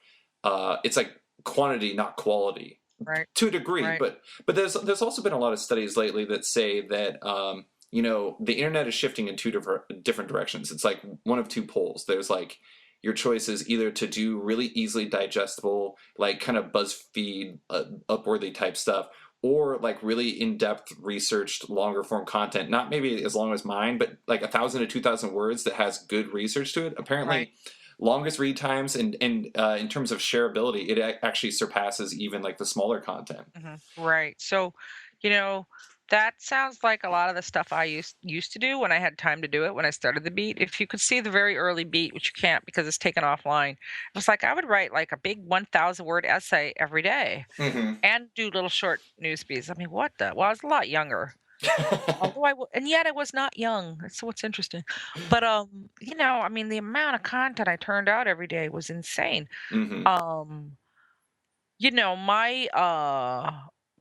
It's like quantity, not quality, Right. to a degree. Right. But there's also been a lot of studies lately that say that the internet is shifting in two different directions. It's like one of two poles. There's like your choice is either to do really easily digestible, like kind of BuzzFeed, Upworthy type stuff, or like really in-depth researched longer form content, not maybe as long as mine, but like 1,000 to 2,000 words that has good research to it. Right. Apparently longest read times and in terms of shareability, it actually surpasses even like the smaller content. Right. So, you know, that sounds like a lot of the stuff I used to do when I had time to do it when I started the beat. If you could see the very early beat, which you can't because it's taken offline, it was like I would write like a big 1,000 word essay every day Hmm. and do little short news pieces. I mean, what the? Well, I was a lot younger. Although and yet I was not young. That's what's interesting. But I mean, the amount of content I turned out every day was insane. Hmm. Um,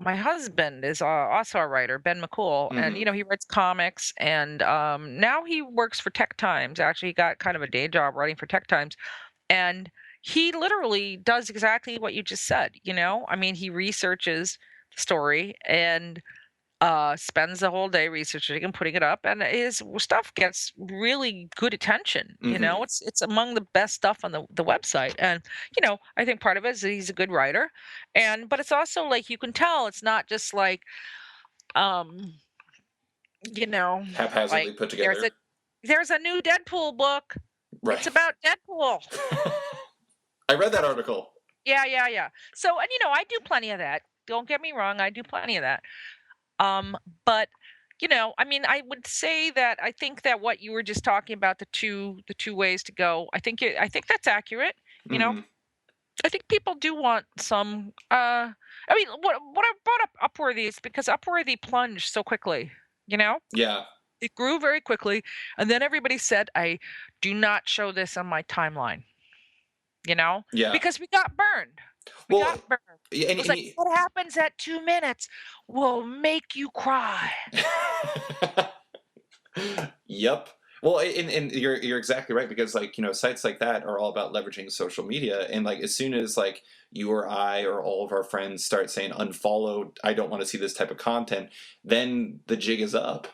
my husband is also a writer, Ben McCool, and Hmm. he writes comics, and now he works for Tech Times. Actually, he got kind of a day job writing for Tech Times, and he literally does exactly what you just said. I mean, he researches the story and spends the whole day researching and putting it up, and his stuff gets really good attention. Hmm. It's among the best stuff on the website, and I think part of it is that he's a good writer, but it's also like you can tell it's not just like um you know like Haphazardly put there's a together. there's a new Deadpool book. It's Right. about Deadpool. I read that article. Yeah, yeah, yeah. So, and I do plenty of that. Don't get me wrong, I do plenty of that. Um, but I mean, I would say that I think that what you were just talking about, the two ways to go, I think that's accurate. You know, Hmm. I think people do want some I mean, what I brought up Upworthy is because Upworthy plunged so quickly, you know? Yeah. It grew very quickly, and then everybody said, I do not show this on my timeline, you know? Yeah. Because we got burned. We Well, got burned. and, It was and like, what happens at 2 minutes will make you cry. Yep. Well, and you're exactly right, because like sites like that are all about leveraging social media, and like as soon as like you or I or all of our friends start saying unfollow, I don't want to see this type of content, then the jig is up.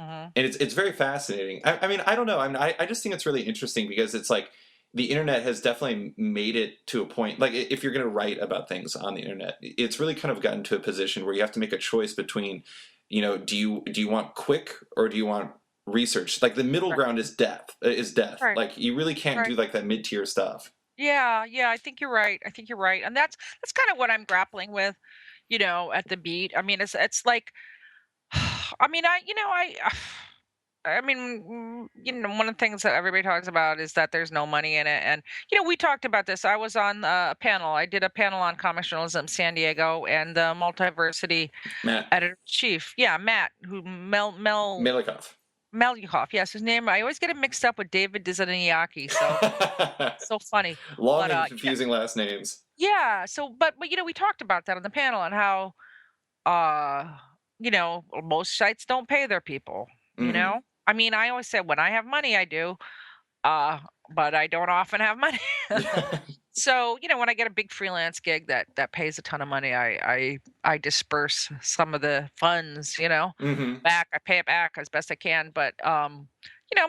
Mhm. And it's very fascinating. I mean, I don't know. I just think it's really interesting because it's like the internet has definitely made it to a point. Like if you're going to write about things on the internet, it's really kind of gotten to a position where you have to make a choice between, do you want quick or do you want research? Like the middle Right, ground is death. Is death. right, Like you really can't right. do like that mid tier stuff. Yeah, yeah, I think you're right. I think you're right. And that's kind of what I'm grappling with, at the beat. I mean, it's like I mean, I mean, one of the things that everybody talks about is that there's no money in it. And, we talked about this. I was on a panel. I did a panel on comics journalism in San Diego and the multiversity Matt editor chief. Yeah, Matt, who Milikov. Melyukoff. Yes, his name. I always get him mixed up with David Dizaniaki. So funny. Long But and confusing last names. yeah. So, but we talked about that on the panel and how uh most sites don't pay their people. Hmm. I mean, I always say when I have money, I do. Uh, but I don't often have money. So, when I get a big freelance gig that pays a ton of money, I disperse some of the funds, Hmm. back. I pay it back as best I can. But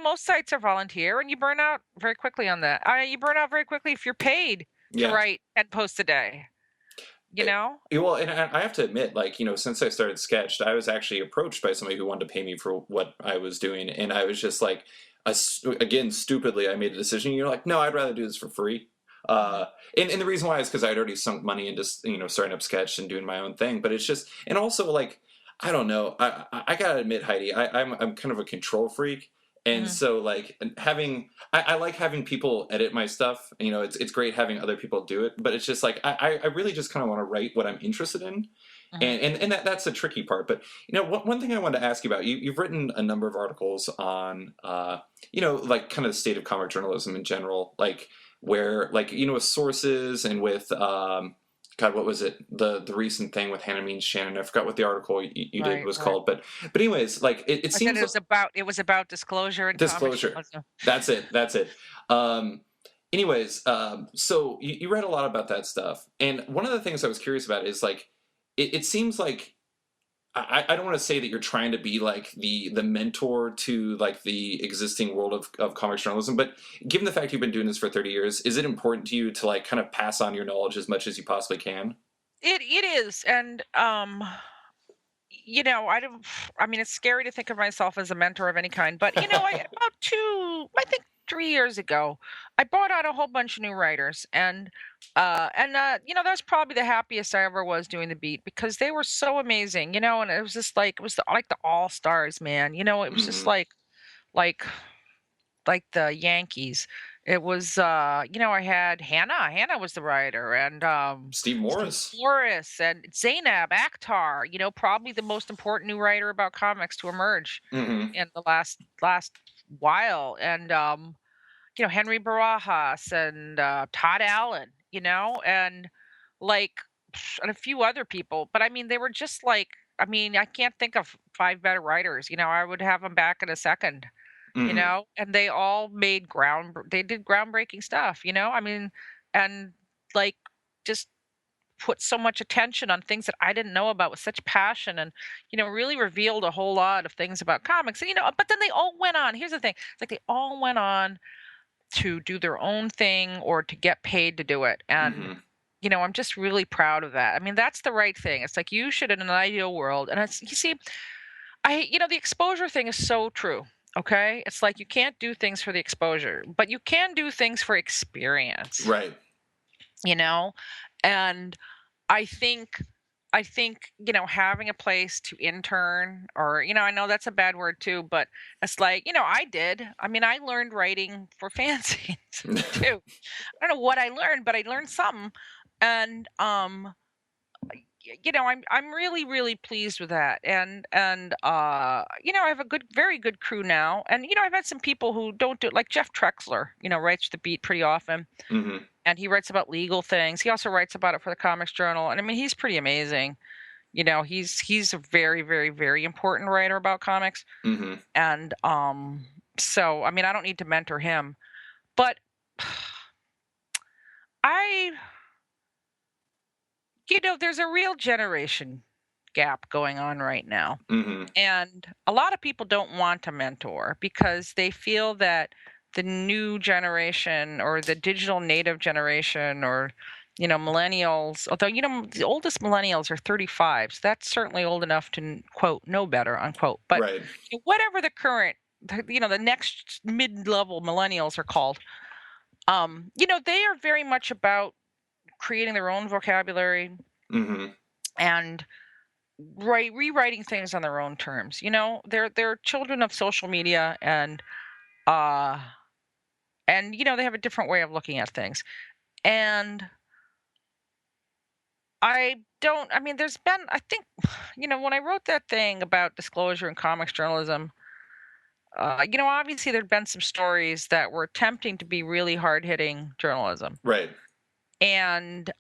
most sites are volunteer, and you burn out very quickly on that. You burn out very quickly if you're paid to Yeah. write 10 posts a day. You know? Well, and I have to admit, like, since I started Sketched, I was actually approached by somebody who wanted to pay me for what I was doing. And I was just like, again, stupidly, I made a decision. You're like, no, I'd rather do this for free. Mhm. Uh, and the reason why is because I'd already sunk money into, starting up Sketch and doing my own thing. But it's just, and also, like, I don't know. I gotta admit, Heidi, I'm kind of a control freak. And Mhm. so, like, I like having people edit my stuff. It's great having other people do it, but it's just like I really just kind of want to write what I'm interested in, Mhm. and that's the tricky part. But one thing I wanted to ask you about, you've written a number of articles on like kind of the state of comic journalism in general, like where like with sources and with God, what was it? The recent thing with Hannah Means Shannon. I forgot what the article you did Right, was right. called, but anyways, like it I said seems like it was about disclosure and comics disclosure. journalism. That's it. That's it. Um, anyways, so you read a lot about that stuff, and one of the things I was curious about is like it seems like I don't want to say that you're trying to be like the mentor to like the existing world of comics journalism, but given the fact you've been doing this for 30 years, is it important to you to like kind of pass on your knowledge as much as you possibly can? It is, and I don't. I mean, it's scary to think of myself as a mentor of any kind, but I about I think 3 years ago, I brought on a whole bunch of new writers, that was probably the happiest I ever was doing the beat because they were so amazing, and it was just like like the all stars, man. It was just Hmm. like the Yankees. It was, I had Hannah. Hannah was the writer, and Steve Steve Morris. Morris and Zainab Akhtar. Probably the most important new writer about comics to emerge Hmm. in the last while, and Henry Barajas and Todd Allen. And like and a few other people. But I mean, they were just like. I mean, I can't think of five better writers. I would have them back in a second, Hmm. and they all they did groundbreaking stuff, I mean, and like just put so much attention on things that I didn't know about with such passion and really revealed a whole lot of things about comics. And but then they all went on. Here's the thing. It's like they all went on to do their own thing or to get paid to do it. And Hmm. I'm just really proud of that. I mean, that's the right thing. It's like you should in an ideal world. And it's you see, the exposure thing is so true. Okay. It's like you can't do things for the exposure, but you can do things for experience, Right. you know? And I think, having a place to intern or, I know that's a bad word too, but it's like, I did. I mean, I learned writing for fanzines too. I don't know what I learned, but I learned something. And, I'm really really pleased with that, and I have a very good crew now, and I've had some people who don't do it, like Jeff Trexler, writes the beat pretty often, Hmm. and he writes about legal things. He also writes about it for the Comics Journal, and I mean he's pretty amazing. He's a very very very important writer about comics, Hmm. and so I mean I don't need to mentor him, but I there's a real generation gap going on right now. Hmm. And a lot of people don't want a mentor because they feel that the new generation or the digital native generation or millennials, although the oldest millennials are 35, so that's certainly old enough to quote know better unquote. But Right. whatever the current the next mid-level millennials are called, they are very much about creating their own vocabulary Hmm. and rewriting things on their own terms. They're children of social media, uh they have a different way of looking at things. And I mean there's been, I think, when I wrote that thing about disclosure in comics journalism, obviously there'd been some stories that were attempting to be really hard-hitting journalism. Right. And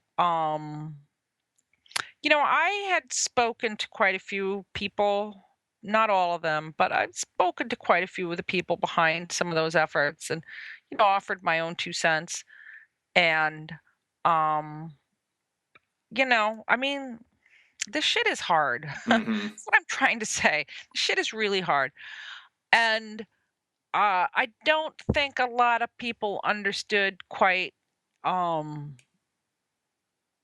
I had spoken to quite a few people, not all of them, but I've spoken to quite a few of the people behind some of those efforts and, offered my own 2 cents. And, um, I mean, this shit is hard. Hmm. That's what I'm trying to say. This shit is really hard. And I don't think a lot of people understood quite, um,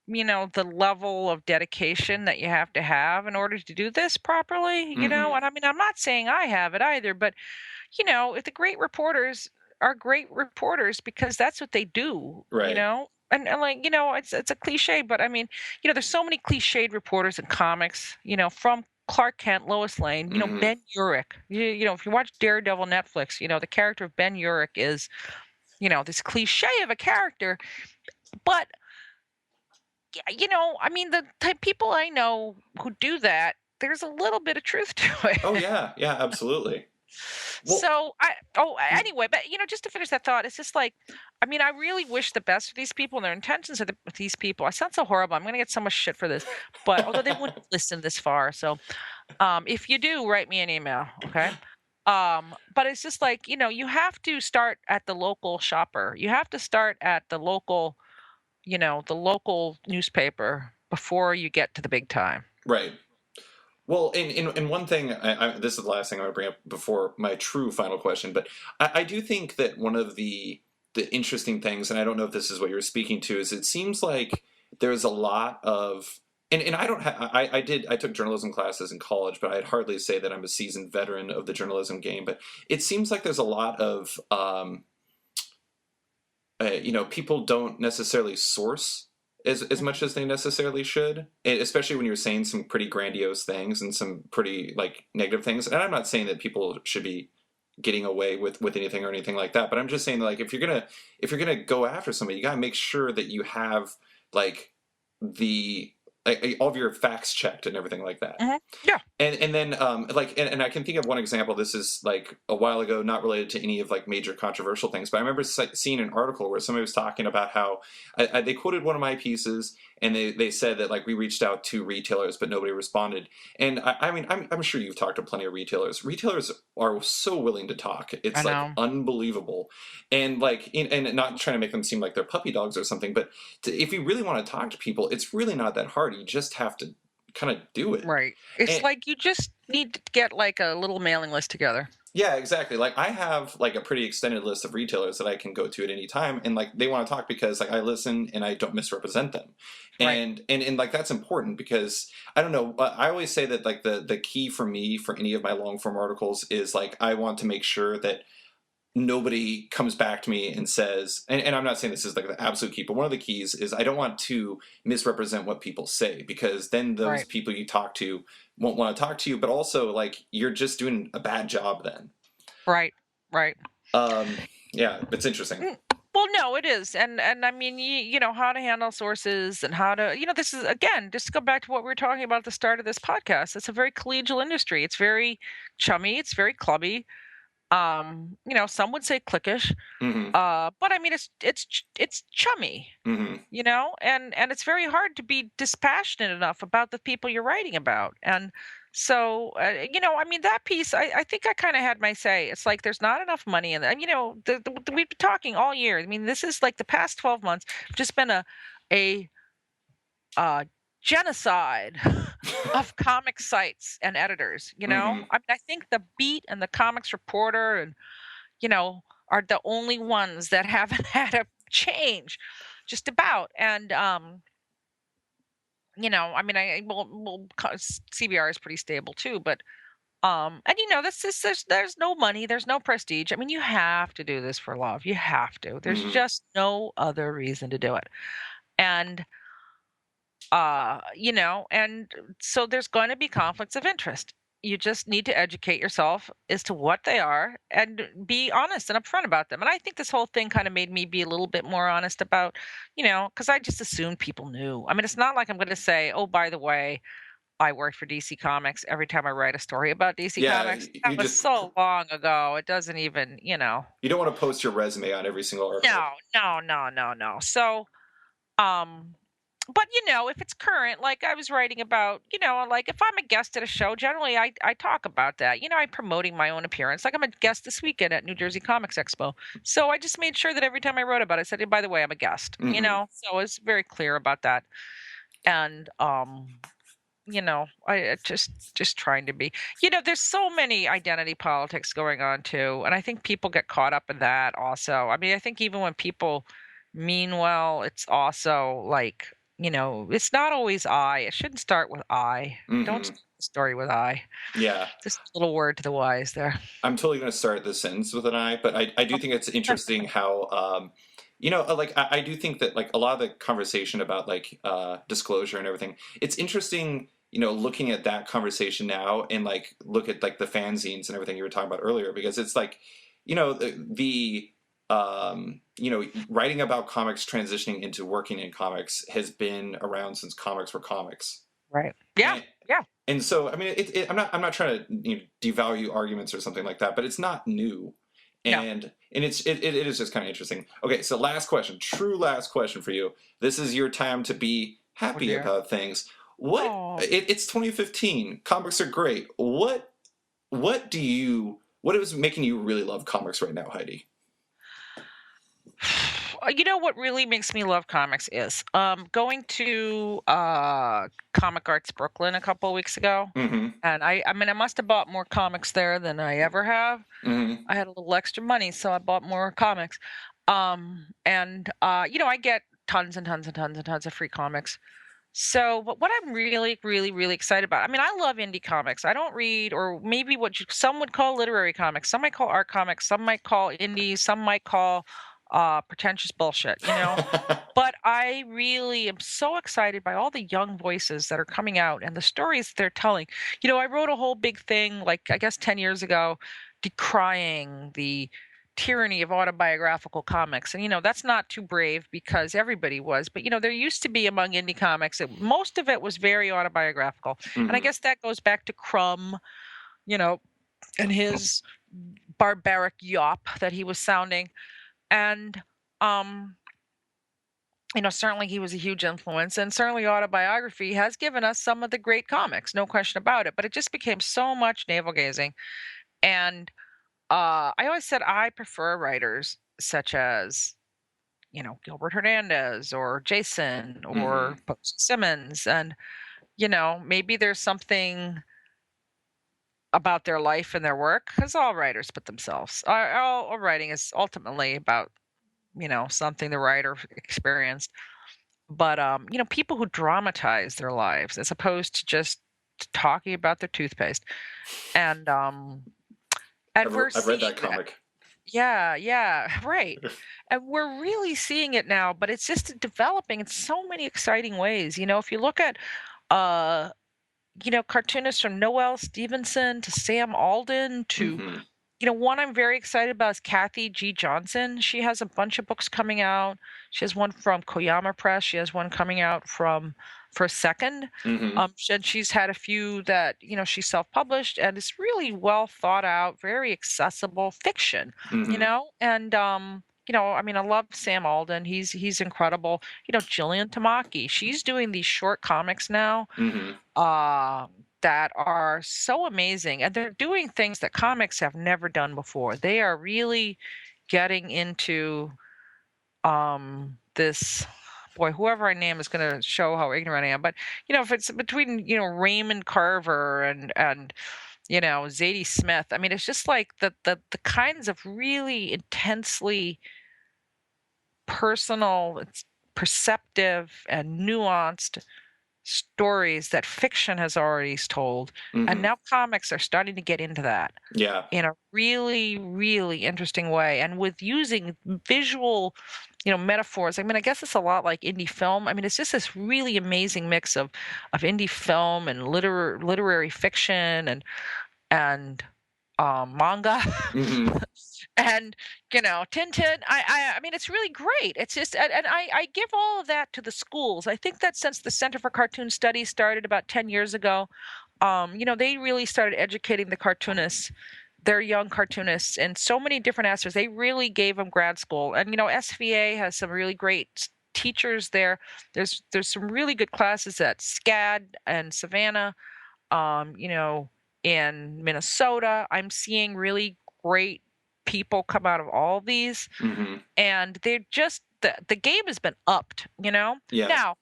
the level of dedication that you have to have in order to do this properly, Hmm. and I mean, I'm not saying I have it either, but, if the great reporters are great reporters because that's what they do, Right. and like, it's a cliche, but I mean, there's so many cliched reporters in comics, from Clark Kent, Lois Lane, Hmm. Ben Urich. If you watch Daredevil Netflix, the character of Ben Urich is, this cliche of a character, but yeah, I mean, the type people I know who do that, there's a little bit of truth to Oh it. yeah, yeah, absolutely. Well, Anyway, but just to finish that thought, it's just like, I mean, I really wish the best for these people and their intentions of these people. I sound so horrible. I'm going to get so much shit for this, but although they wouldn't listen this far. So, if you do, write me an email. Okay. But it's just like, you have to start at the local shopper. You have to start at the local newspaper before you get to the big time. right. Well, in one thing, this is the last thing I'm going to bring up before my true final question, but I do think that one of the interesting things, and I don't know if this is what you're speaking to, is it seems like there's a lot of, and I don't have, I took journalism classes in college, but I'd hardly say that I'm a seasoned veteran of the journalism game, but it seems like there's a lot of, people don't necessarily source as much as they necessarily should, and especially when you're saying some pretty grandiose things and some pretty like negative things. And I'm not saying that people should be getting away with anything or anything like that, but I'm just saying that, like, if you're gonna go after somebody, you gotta make sure that you have like the all of your facts checked and everything like that. Yeah. And then and I can think of one example. This is like a while ago, not related to any of like major controversial things, but I remember seeing an article where somebody was talking about how they quoted one of my pieces, and they said that like we reached out to retailers but nobody responded. And I mean, I'm sure you've talked to plenty of retailers. Retailers are so willing to talk, I it's like know. unbelievable. And like and not trying to make them seem like they're puppy dogs or something, but if you really want to talk to people, it's really not that hard. You just have to kind of do it. Right. It's And like you just need to get like a little mailing list together. yeah, exactly. Like I have like a pretty extended list of retailers that I can go to at any time, and like they want to talk because like I listen and I don't misrepresent them. Right. And like that's important because I don't know, I always say that like the key for me for any of my long form articles is like I want to make sure that nobody comes back to me and says, and I'm not saying this is like the absolute key, but one of the keys is I don't want to misrepresent what people say, because then those Right. people you talk to won't want to talk to you, but also like you're just doing a bad job then. Right. Right. Um, yeah, it's interesting. Mm, Well, no, it is, and I mean, how to handle sources and how to, this is again, just to go back to what we were talking about at the start of this podcast. It's a very collegial industry. It's very chummy. It's very clubby. Some would say cliquish, Hmm. but I mean, it's chummy, Hmm. and it's very hard to be dispassionate enough about the people you're writing about. And so, I mean, that piece, I think I kind of had my say. It's like there's not enough money in that. And, we've been talking all year. I mean, this is like the past 12 months, just been a uh, genocide of comic sites and editors. Hmm. I mean, I think the Beat and the Comics Reporter and are the only ones that haven't had a change, just about. And I mean, CBR is pretty stable too, but and this is there's no money, there's no prestige. I mean, you have to do this for love. You have to. There's Hmm. just no other reason to do it. And and so there's going to be conflicts of interest. You just need to educate yourself as to what they are and be honest and upfront about them. And I think this whole thing kind of made me be a little bit more honest about, because I just assumed people knew. I mean, it's not like I'm going to say, oh, by the way, I work for DC Comics every time I write a story about DC Yeah, Comics. That was so long ago. It doesn't even, you don't want to post your resume on every single article. no, no, no, no, no. So, um, but if it's current, like I was writing about, like if I'm a guest at a show, generally I talk about that. I'm promoting my own appearance. Like I'm a guest this weekend at New Jersey Comics Expo. So I just made sure that every time I wrote about it, I said, hey, by the way, I'm a guest. Hmm. So I was very clear about that. And I just trying to be, there's so many identity politics going on too. And I think people get caught up in that also. I mean, I think even when people mean well, it's also like, it's not always I. It shouldn't start with I. Don't Hmm. start the story with I. Yeah. Just a little word to the wise there. I'm totally going to start this sentence with an I, but I do think it's interesting how, like I do think that like a lot of the conversation about like disclosure and everything, it's interesting, looking at that conversation now and like look at like the fanzines and everything you were talking about earlier, because it's like, writing about comics transitioning into working in comics has been around since comics were comics. Right. Yeah. And, Yeah. And so, I mean, I'm not trying to devalue arguments or something like that, but it's not new, No. and it is just kind of interesting. Okay, so last question, true last question for you. This is your time to be Oh happy dear. about things. Oh. It's 2015. Comics are great. What is making you really love comics right now, Heidi? You know what really makes me love comics is going to Comic Arts Brooklyn a couple of weeks ago. Mm-hmm. And I mean I must have bought more comics there than I ever have. Mm-hmm. I had a little extra money, so I bought more comics. And you know, I get tons and tons and tons and tons of free comics. So, but what I'm really, really, really excited about, I mean, I love indie comics. I don't read, or maybe what some would call literary comics. Some might call art comics. Some might call indie. Some might call pretentious bullshit, you know? But I really am so excited by all the young voices that are coming out and the stories they're telling. You know, I wrote a whole big thing, like, I guess 10 years ago, decrying the tyranny of autobiographical comics. And, you know, that's not too brave because everybody was. But, you know, there used to be among indie comics, most of it was very autobiographical. And I Mm-hmm. guess that goes back to Crumb, you know, and his barbaric yawp that he was sounding. And, um, you know, certainly he was a huge influence, and certainly autobiography has given us some of the great comics, no question about it. But it just became so much navel gazing. And I always said I prefer writers such as, you know, Gilbert Hernandez or Jason or Mm-hmm. Post Simmons. And, you know, maybe there's something about their life and their work, because all writers put themselves, all writing is ultimately about, you know, something the writer experienced. But, you know, people who dramatize their lives as opposed to just talking about their toothpaste. And, we're I've read seeing that that. comic. Yeah, yeah, right. And we're really seeing it now, but it's just developing in so many exciting ways. You know, if you look at, uh, you know, cartoonists from Noel Stevenson to Sam Alden to, Mm-hmm. you know, one I'm very excited about is Kathy G. Johnson. She has a bunch of books coming out. She has one from Koyama Press. She has one coming out from For a Second. Mm-hmm. And she's had a few that, you know, she self-published, and it's really well thought out, very accessible fiction, you Mm-hmm. know? And you know, I mean, I love Sam Alden. He's incredible. You know, Jillian Tamaki, she's doing these short comics now Mm-hmm. um, that are so amazing, and they're doing things that comics have never done before. They are really getting into this boy, whoever I name is going to show how ignorant I am. But you know, if it's between, you know, Raymond Carver and you know, Zadie Smith, I mean, it's just like the kinds of really intensely personal, it's perceptive and nuanced stories that fiction has already told, and Mm-hmm. now comics are starting to get into that Yeah. in a really, really interesting way, and with using visual, you know, metaphors. I mean, I guess it's a lot like indie film. I mean, it's just this really amazing mix of indie film and literary fiction and manga. Mm-hmm. And, you know, Tintin, I mean, it's really great. It's just, and I give all of that to the schools. I think that since the Center for Cartoon Studies started about 10 years ago, you know, they really started educating the cartoonists, their young cartoonists, in so many different aspects. They really gave them grad school. And, you know, SVA has some really great teachers there. There's some really good classes at SCAD and Savannah, you know, in Minnesota. I'm seeing really great people come out of all these, Mm-hmm. and they're just the game has been upped, you know. Yes. Now,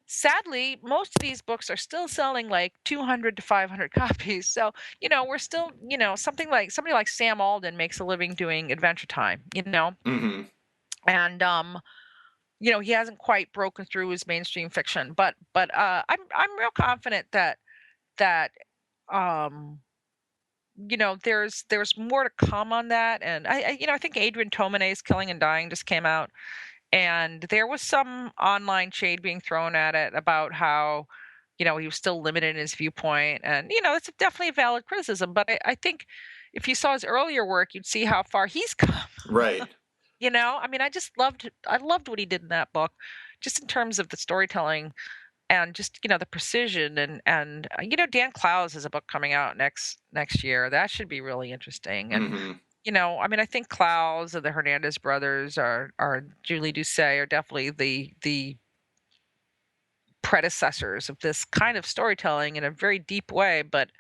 sadly, most of these books are still selling like 200 to 500 copies. So, you know, we're still, you know, somebody like Sam Alden makes a living doing Adventure Time, you know. Mm-hmm. And you know, he hasn't quite broken through his mainstream fiction, but I'm real confident that um you know, there's more to come on that. And you know, I think Adrian Tomanay's Killing and Dying just came out, and there was some online shade being thrown at it about how, you know, he was still limited in his viewpoint. And you know, it's definitely a valid criticism, but I think if you saw his earlier work, you'd see how far he's come. Right. You know, I mean, I loved what he did in that book, just in terms of the storytelling. and just, the precision and Dan Clowes has a book coming out next year. That should be really interesting. And, Hmm. I mean, I think Clowes and the Hernandez brothers are Julie Doucet are definitely the predecessors of this kind of storytelling in a very deep way, but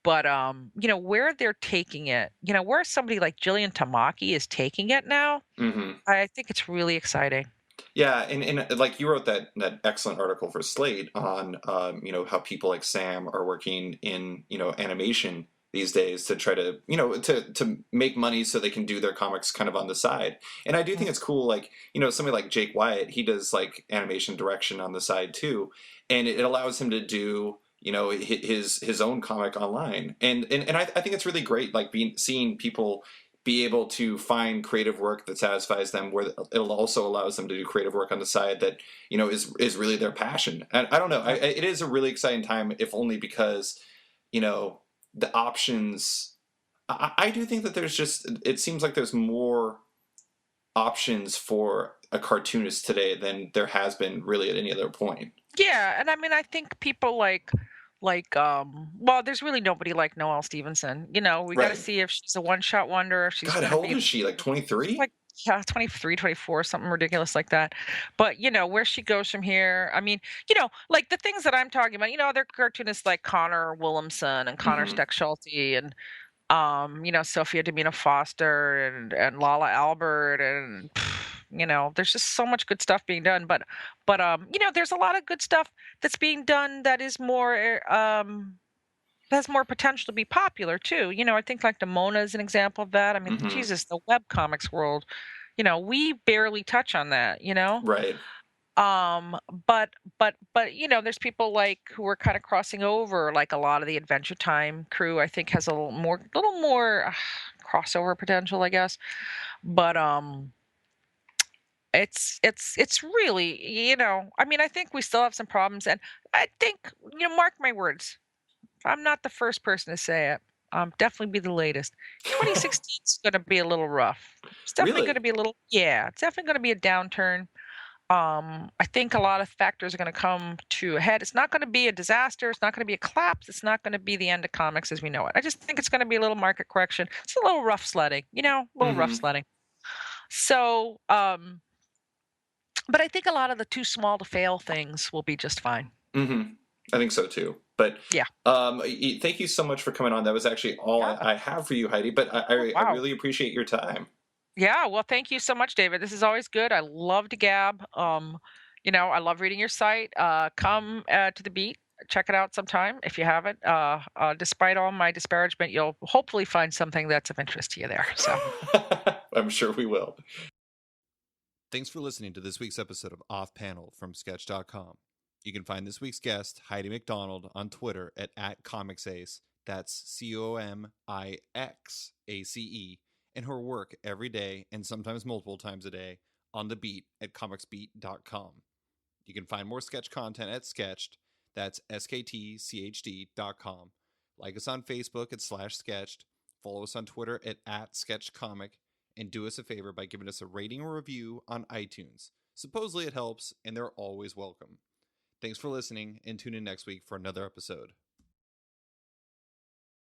where they're taking it, where somebody like Jillian Tamaki is taking it now, Hmm. I think it's really exciting. Yeah, and like you wrote that excellent article for Slate on how people like Sam are working in animation these days to try to to make money so they can do their comics kind of on the side. And I do think Mm. it's cool, like somebody like Jake Wyatt, he does like animation direction on the side too, and it allows him to do his own comic online. And I think it's really great, like seeing people be able to find creative work that satisfies them, where it'll also allows them to do creative work on the side that is really their passion. And I don't know, it is a really exciting time, if only because the options. I do think that it seems like there's more options for a cartoonist today than there has been really at any other point. Yeah, and I mean, I think people well, there's really nobody like Noelle Stevenson. We got to Right. see if she's a one-shot wonder, if she's God, going to how old be is she? Like like 23? yeah, 23, 24, something ridiculous like that. But where she goes from here, I mean, like the things that I'm talking about, other cartoonists like Connor Williamson and Connor Hmm. Steck Schulte and Sophia Domina Foster and Lala Albert and there's just so much good stuff being done. But there's a lot of good stuff that's being done that is more has more potential to be popular too. I think like Demona is an example of that. I mean, Hmm. Jesus, the web comics world, we barely touch on that. Right. Um, but there's people like who are kind of crossing over, like a lot of the Adventure Time crew, I think has a little more crossover potential, I guess. But it's really, I mean, I think we still have some problems, and I think, mark my words, I'm not the first person to say it. Definitely be the latest. 2016 is going to be a little rough. It's definitely going Really? to be a little, yeah, it's definitely going to be a downturn. I think a lot of factors are going to come to a head. It's not going to be a disaster. It's not going to be a collapse. It's not going to be the end of comics as we know it. I just think it's going to be a little market correction. It's a little rough sledding, a little rough Hmm. sledding. So, but I think a lot of the too small to fail things will be just fine. Hmm. I think so too. But Yeah. thank you so much for coming on. That was actually all Yeah. I have for you, Heidi. But Oh, I wow. really appreciate your time. Yeah, well, thank you so much, David. This is always good. I love to gab. I love reading your site. Come to the Beat, check it out sometime if you haven't. Despite all my disparagement, you'll hopefully find something that's of interest to you there. So, I'm sure we will. Thanks for listening to this week's episode of Off Panel from Sketch.com. You can find this week's guest, Heidi MacDonald, on Twitter at @ComicsAce. That's COMIXACE, and her work every day and sometimes multiple times a day on the Beat at comicsbeat.com. You can find more sketch content at Sketched. That's SKTCHD.com. Like us on Facebook at /sketched. Follow us on Twitter at @sketchcomic. And do us a favor by giving us a rating or review on iTunes. Supposedly it helps, and they're always welcome. Thanks for listening, and tune in next week for another episode.